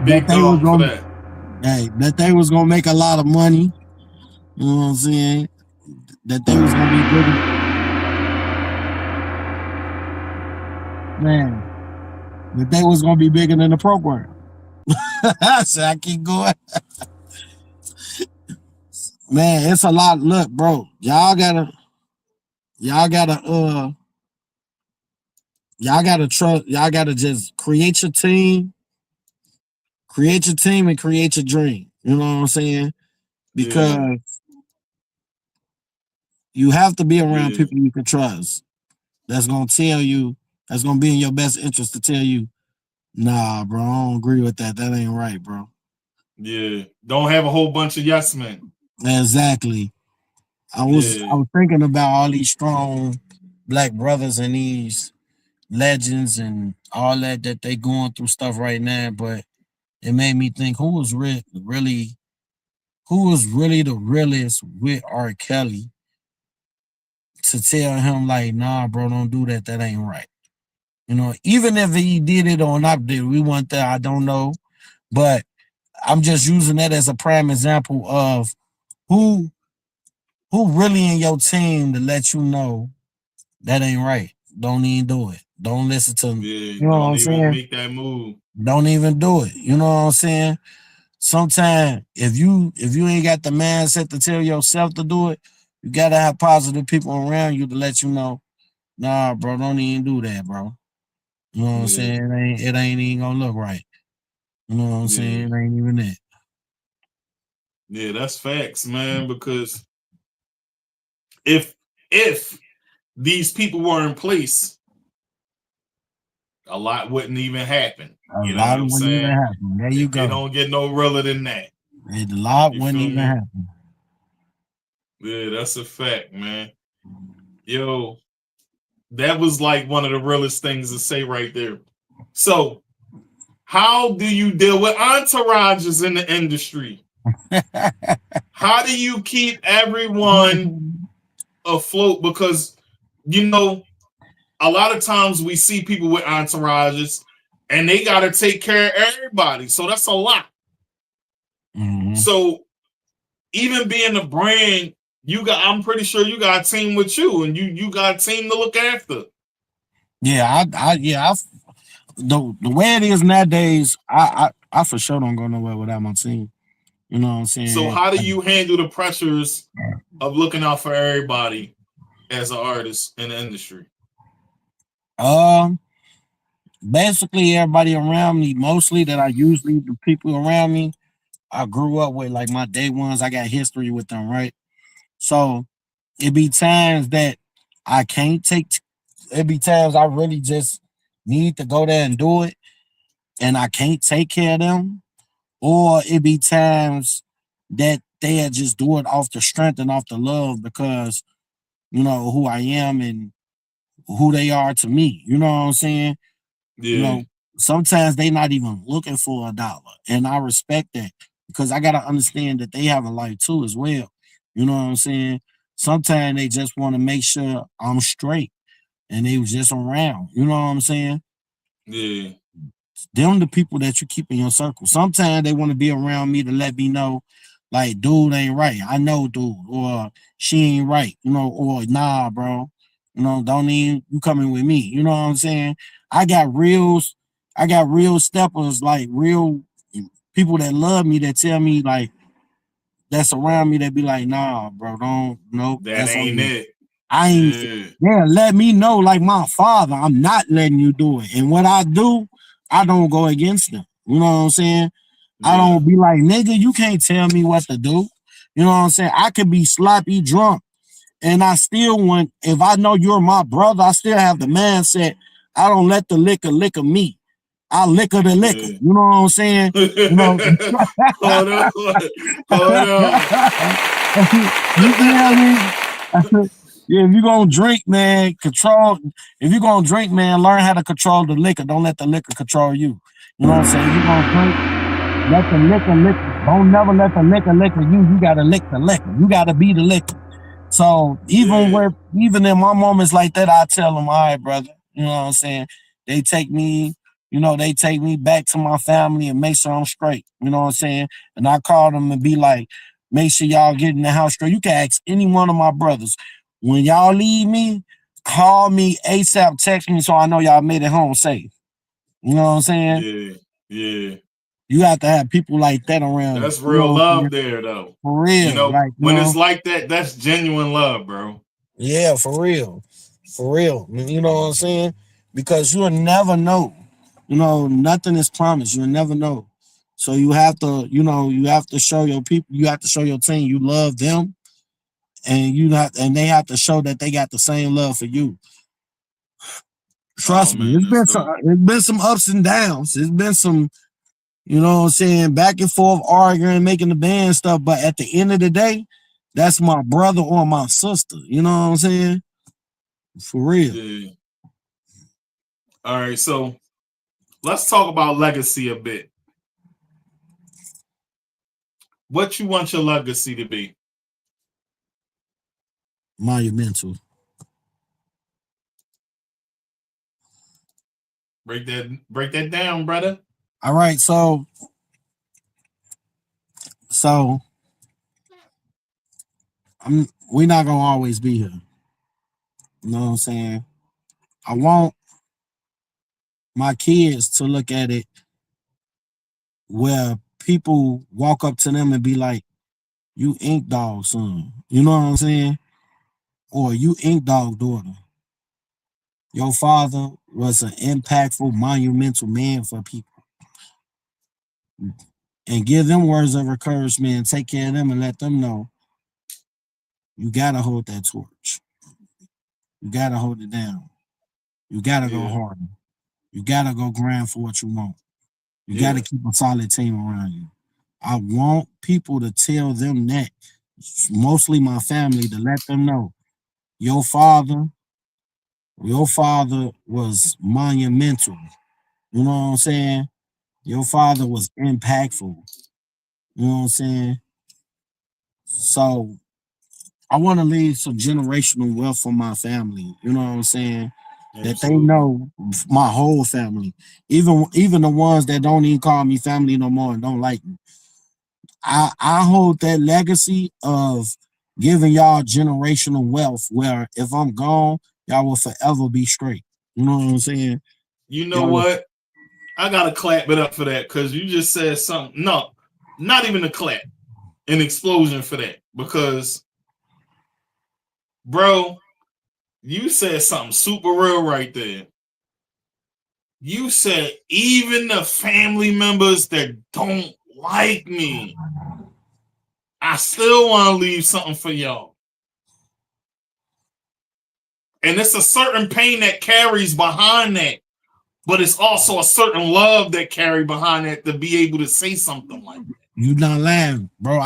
that they was gonna make a lot of money. You know what I'm saying? That they was gonna be bigger. Man, that they was gonna be bigger than the program. So I keep going. Man, it's a lot. Look, bro, y'all gotta trust. Y'all gotta just create your team and create your dream. You know what I'm saying? Because you have to be around people you can trust. That's gonna tell you. That's gonna be in your best interest to tell you, nah, bro, I don't agree with that. That ain't right, bro. Yeah, don't have a whole bunch of yes men. Exactly. I was thinking about all these strong black brothers and these legends and all that they going through stuff right now, but it made me think who was really the realest with R. Kelly to tell him like, nah, bro, don't do that. That ain't right. You know, even if he did it or not did, we want that. I don't know, but I'm just using that as a prime example of who really in your team to let you know that ain't right. Don't even do it. Don't listen to them. You know what I'm saying? Make that move. Don't even do it. You know what I'm saying? Sometimes if you ain't got the mindset to tell yourself to do it, you gotta have positive people around you to let you know, nah, bro, don't even do that, bro. You know what I'm saying? It ain't even gonna look right. You know what I'm saying? It ain't even it. Yeah, that's facts, man. Because if these people were in place, a lot wouldn't even happen. You know what I'm saying? Even happen. There you go. They don't get no realer than that. A lot wouldn't even happen. Yeah, that's a fact, man. Yo, that was like one of the realest things to say right there. So, how do you deal with entourages in the industry? How do you keep everyone afloat? Because, you know, a lot of times we see people with entourages and they got to take care of everybody. So that's a lot. So even being a brand, I'm pretty sure you got a team with you and you got a team to look after. Yeah, the way it is nowadays, I for sure don't go nowhere without my team. You know what I'm saying? So how do you handle the pressures of looking out for everybody as an artist in the industry? Basically everybody around me, mostly that I usually the people around me, I grew up with, like my day ones. I got history with them, right? So it be times that I can't it be times I really just need to go there and do it, and I can't take care of them, or it be times that they just do it off the strength and off the love because you know who I am and who they are to me. You know what I'm saying? Yeah. You know, sometimes they not even looking for $1, and I respect that because I gotta understand that they have a life too as well. You know what I'm saying? Sometimes they just want to make sure I'm straight, and they was just around. You know what I'm saying? Yeah. Them the people that you keep in your circle. Sometimes they want to be around me to let me know, like, dude ain't right. I know, dude, or she ain't right. You know, or nah, bro. You know, don't even you coming with me. You know what I'm saying? I got real steppers, like real people that love me that tell me like that's around me that be like, nah, bro, that ain't it. I ain't let me know like my father, I'm not letting you do it. And what I do, I don't go against them. You know what I'm saying? I don't be like, nigga, you can't tell me what to do. You know what I'm saying? I could be sloppy drunk And I still want, if I know you're my brother, I still have the mindset. I don't let the liquor liquor me. I liquor the liquor. Yeah. You know what I'm saying? You know. Hold on. Hold on. You feel me? Yeah, if you're gonna drink, man, control. If you're gonna drink, man, learn how to control the liquor. Don't let the liquor control you. You know what I'm saying? You're gonna drink, let the liquor liquor. Don't never let the liquor liquor you. You gotta lick the liquor. You gotta be the liquor. So even in my moments like that, I tell them, all right, brother, you know what I'm saying? They take me back to my family and make sure I'm straight. You know what I'm saying? And I call them and be like, make sure y'all get in the house straight. You can ask any one of my brothers. When y'all leave me, call me ASAP, text me so I know y'all made it home safe. You know what I'm saying? Yeah. You have to have people like that around. That's real love there, though. For real. You know, like, when it's like that, that's genuine love, bro. Yeah, for real. For real. You know what I'm saying? Because you'll never know. You know, nothing is promised. You'll never know. So you have to, you have to show your people, you have to show your team you love them, and they have to show that they got the same love for you. Trust me, it's been some ups and downs. It's been some, you know what I'm saying, back and forth arguing, making the band stuff. But at the end of the day, that's my brother or my sister. You know what I'm saying? For real. Yeah. All right, so let's talk about legacy a bit. What you want your legacy to be? Monumental. Break that down, brother. All right, so we're not gonna always be here. You know what I'm saying? I want my kids to look at it where people walk up to them and be like, you InkDawg son. You know what I'm saying? Or you InkDawg daughter. Your father was an impactful, monumental man for people. And give them words of encouragement and take care of them and let them know you gotta hold that torch. You gotta hold it down. You gotta go harder. You gotta go grind for what you want. You gotta keep a solid team around you. I want people to tell them that, mostly my family, to let them know your father was monumental. You know what I'm saying? Your father was impactful. You know what I'm saying? So I want to leave some generational wealth for my family. You know what I'm saying? Absolutely. That they know, my whole family, even the ones that don't even call me family no more and don't like me. I hold that legacy of giving y'all generational wealth where if I'm gone, y'all will forever be straight. You know what I'm saying? You know what? I gotta clap it up for that because you just said something. No, not even a clap, an explosion for that. Because, bro, you said something super real right there. You said even the family members that don't like me, I still want to leave something for y'all. And it's a certain pain that carries behind that, but it's also a certain love that carry behind that to be able to say something like that. You not lying, bro.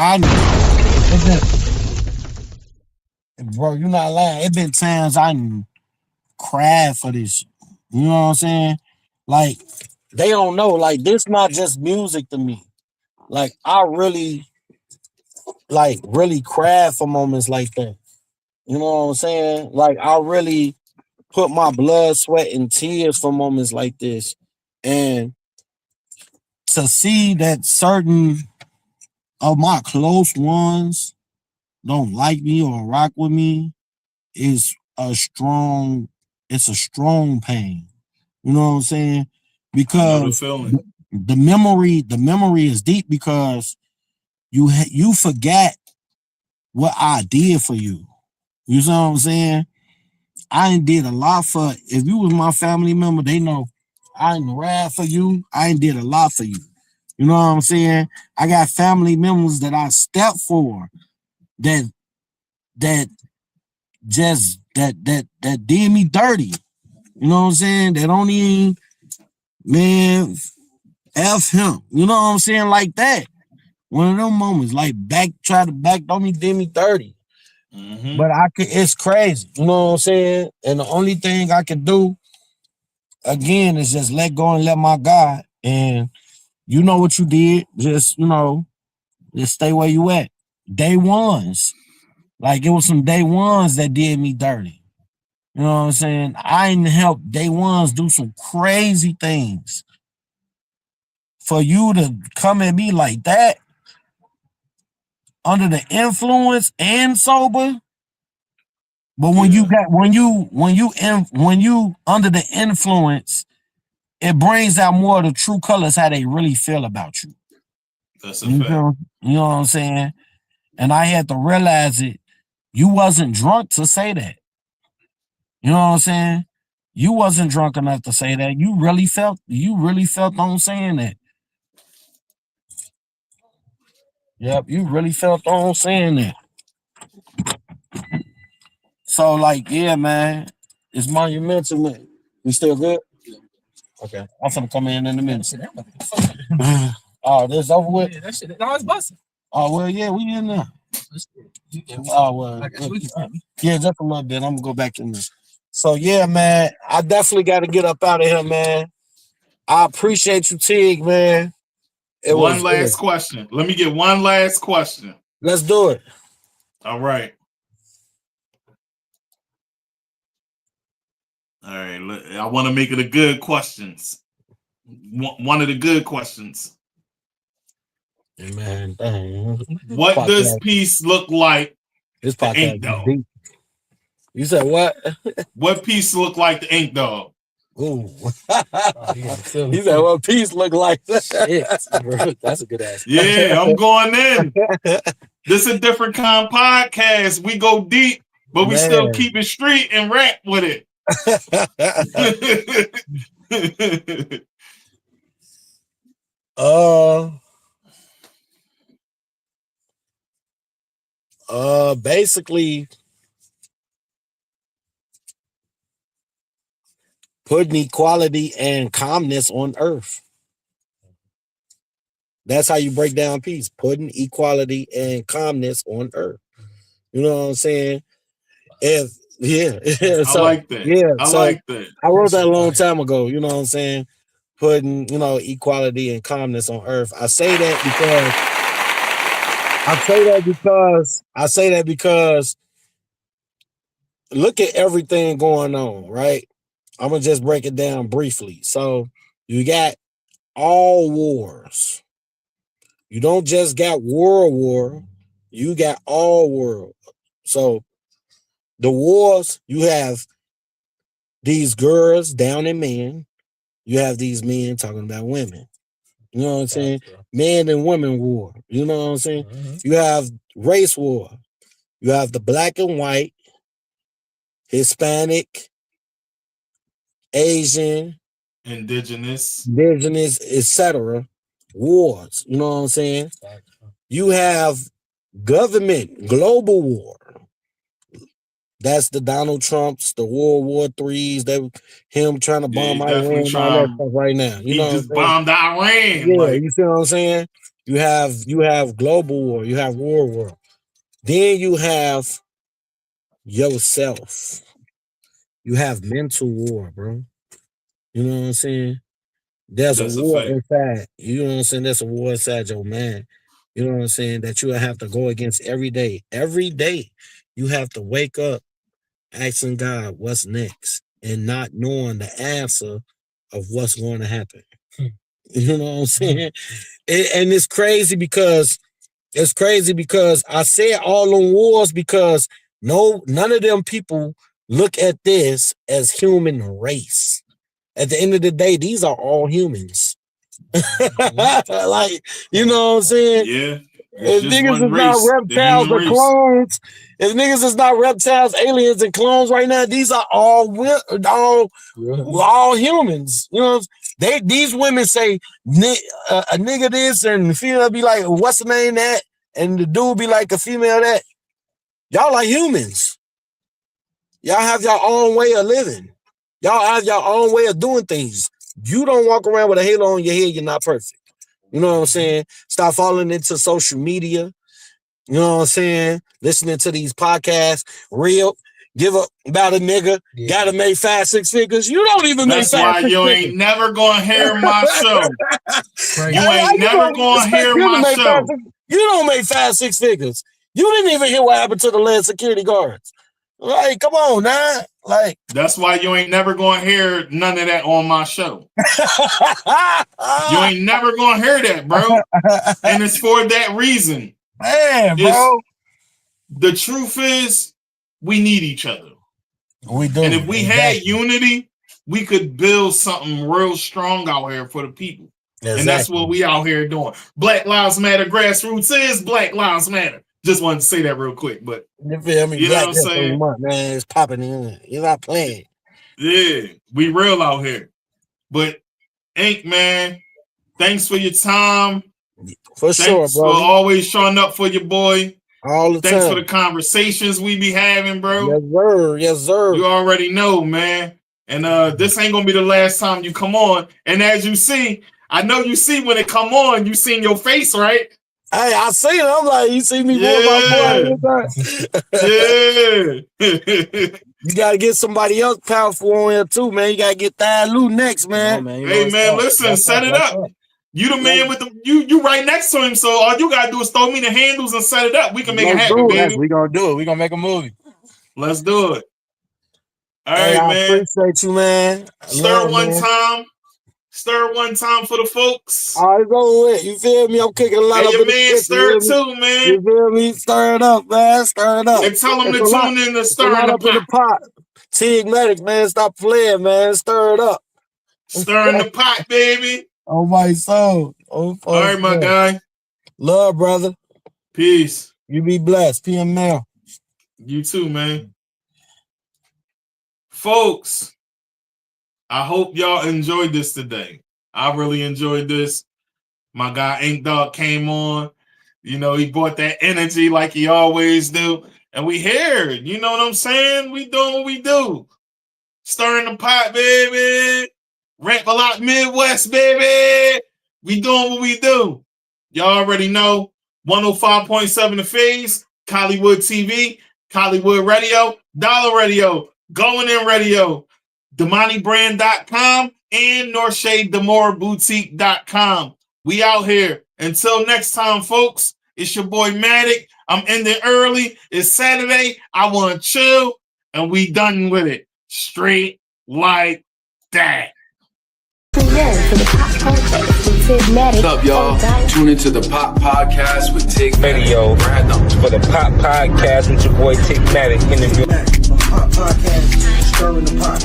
Bro, you not lying. It been times I cried for this. You know what I'm saying? Like, they don't know. Like, this not just music to me. Like, I really cried for moments like that. You know what I'm saying? Like, I really put my blood, sweat, and tears for moments like this. And to see that certain of my close ones don't like me or rock with me is a strong pain. You know what I'm saying? Because the memory is deep because you forget what I did for you. You know what I'm saying? I ain't did a lot for, if you was my family member, they know I ain't rad for you. I ain't did a lot for you. You know what I'm saying? I got family members that I stepped for that just that did me dirty. You know what I'm saying? That only, man, F him. You know what I'm saying? Like that. One of them moments, like try to backdoor me, did me dirty. Mm-hmm. But it's crazy. You know what I'm saying? And the only thing I can do, again, is just let go and let my God. And you know what you did. Just, just stay where you at. Day ones. Like, it was some day ones that did me dirty. You know what I'm saying? I didn't help day ones do some crazy things. For you to come at me like that, under the influence and sober, but when you under the influence, it brings out more of the true colors, how they really feel about you. That's a fact. You know what I'm saying? And I had to realize it. You wasn't drunk to say that. You know what I'm saying? You wasn't drunk enough to say that. You really felt on saying that. Yep, you really felt on saying that. So, like, yeah, man, it's monumental, man. You still good? Okay, I'm finna come in a minute. Oh, this over with? Yeah, that shit. No, it's busting. Oh, well, yeah, we in there. Oh, well, yeah, just a little bit. I'm gonna go back in there. So, yeah, man, I definitely got to get up out of here, man. I appreciate you, Tig, man. One last question. Let me get one last question. Let's do it. All right. All right. I want to make it a good questions. One of the good questions. Man, dang. What does peace look like? This podcast is deep. You said what? What peace look like to InkDawg? Ooh. He said, what peace look like? Shit, bro. That's a good ass. Yeah, I'm going in. This is a different kind of podcast. We go deep, but we still keep it street and rap with it. Basically putting equality and calmness on earth. That's how you break down peace. Putting equality and calmness on earth. You know what I'm saying? So, I like that. Yeah, I like that. I wrote that a long time ago. You know what I'm saying? Putting, equality and calmness on earth. I say that because look at everything going on, right? I'm gonna just break it down briefly. So you got all wars. You don't just got world war, you got all world. So the wars, you have these girls down in men, you have these men talking about women. You know what I'm saying? Men and women war. You know what I'm saying? Mm-hmm. You have race war. You have the black and white, Hispanic, Asian, indigenous, etc. wars. You know what I'm saying? You have government, global war. That's the Donald Trumps, the World War IIIs, him trying to bomb Iran and all that stuff right now. He just bombed Iran. Yeah, you see what I'm saying? You have global war, you have world war. Then you have yourself. You have mental war, bro. You know what I'm saying? There's a war inside. You know what I'm saying? There's a war inside your man. You know what I'm saying? That you have to go against every day. Every day you have to wake up asking God what's next and not knowing the answer of what's going to happen. You know what I'm saying? And it's crazy because I say all them wars because none of them people look at this as human race. At the end of the day, these are all humans. Like, you know what I'm saying? Yeah. If niggas is not reptiles or clones, if niggas is not reptiles, aliens, and clones right now, these are all humans. You know, these women say a nigga this, and the female be like, what's the name that? And the dude be like a female that. Y'all like humans. Y'all have your own way of living. Y'all have your own way of doing things. You don't walk around with a halo on your head. You're not perfect. You know what I'm saying? Stop falling into social media. You know what I'm saying? Listening to these podcasts, real. Give up about a nigga. Yeah. Gotta make 5-6 figures. You don't even make 5-6 figures. That's why you ain't never gonna hear my show. You ain't never gonna hear my show. You don't make 5-6 figures. You didn't even hear what happened to the land security guards. Like, come on, now. Like, that's why you ain't never gonna hear none of that on my show. You ain't never gonna hear that, bro. And it's for that reason. Man, bro. The truth is, we need each other. We do. And if we had unity, we could build something real strong out here for the people. Exactly. And that's what we out here doing. Black Lives Matter grassroots is Black Lives Matter. Just wanted to say that real quick, but you feel me? You know what I'm saying? Man, it's popping in. You're not playing. Yeah, we real out here. But Ink, man, thanks for your time. For sure, bro. For always showing up for your boy. All the time. Thanks for the conversations we be having, bro. Yes, sir. Yes, sir. You already know, man. And this ain't gonna be the last time you come on. And as you see, I know you see when it come on, you seen your face, right? Hey, I seen it. I'm like, you see me with my boy. Yeah. You gotta get somebody else powerful on here too, man. You gotta get Lou next, man. Oh, man, hey, man, listen, set it up. You the man with the you right next to him, so all you gotta do is throw me the handles and set it up. We can make it happen, baby. We gonna do it. We gonna make a movie. Let's do it. All right, man. I appreciate you, man. Stir one time. Stir one time for the folks. All right, go with it. You feel me? I'm kicking a lot up. Your man stir too, man. You feel me? Stir it up, man. Stir it up. And tell them to tune in to Stir the Pot. Tigmatic, man. Stop playing, man. Stir it up. Stir in the pot, baby. Oh, my soul. Oh, all right, my guy. Love, brother. Peace. You be blessed. PML. You too, man. Folks, I hope y'all enjoyed this today. I really enjoyed this. My guy InkDawg came on. You know, he brought that energy like he always do. And we here. You know what I'm saying? We doing what we do. Stirring the pot, baby. Rap a lot Midwest, baby. We doing what we do. Y'all already know. 105.7 The Phase, Hollywood TV, Hollywood Radio, Dollar Radio, Going In Radio, DemoniBrand.com, and NorthShadeDemoreBoutique.com. We out here. Until next time, folks, it's your boy Matic. I'm ending early. It's Saturday. I want to chill, and we done with it. Straight like that. What's up, y'all? Tune into the Pop Podcast with Tigmatic. Radio for the Pop Podcast with your boy Tigmatic. Interview. Pop Podcast, stirring the pot.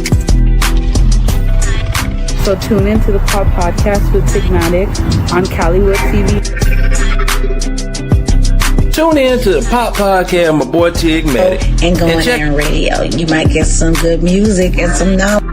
So tune into the Pop Podcast with Tigmatic on Hollywood TV. Tune in to the Pop Podcast, my boy Tigmatic. And Going In Radio. You might get some good music and some knowledge.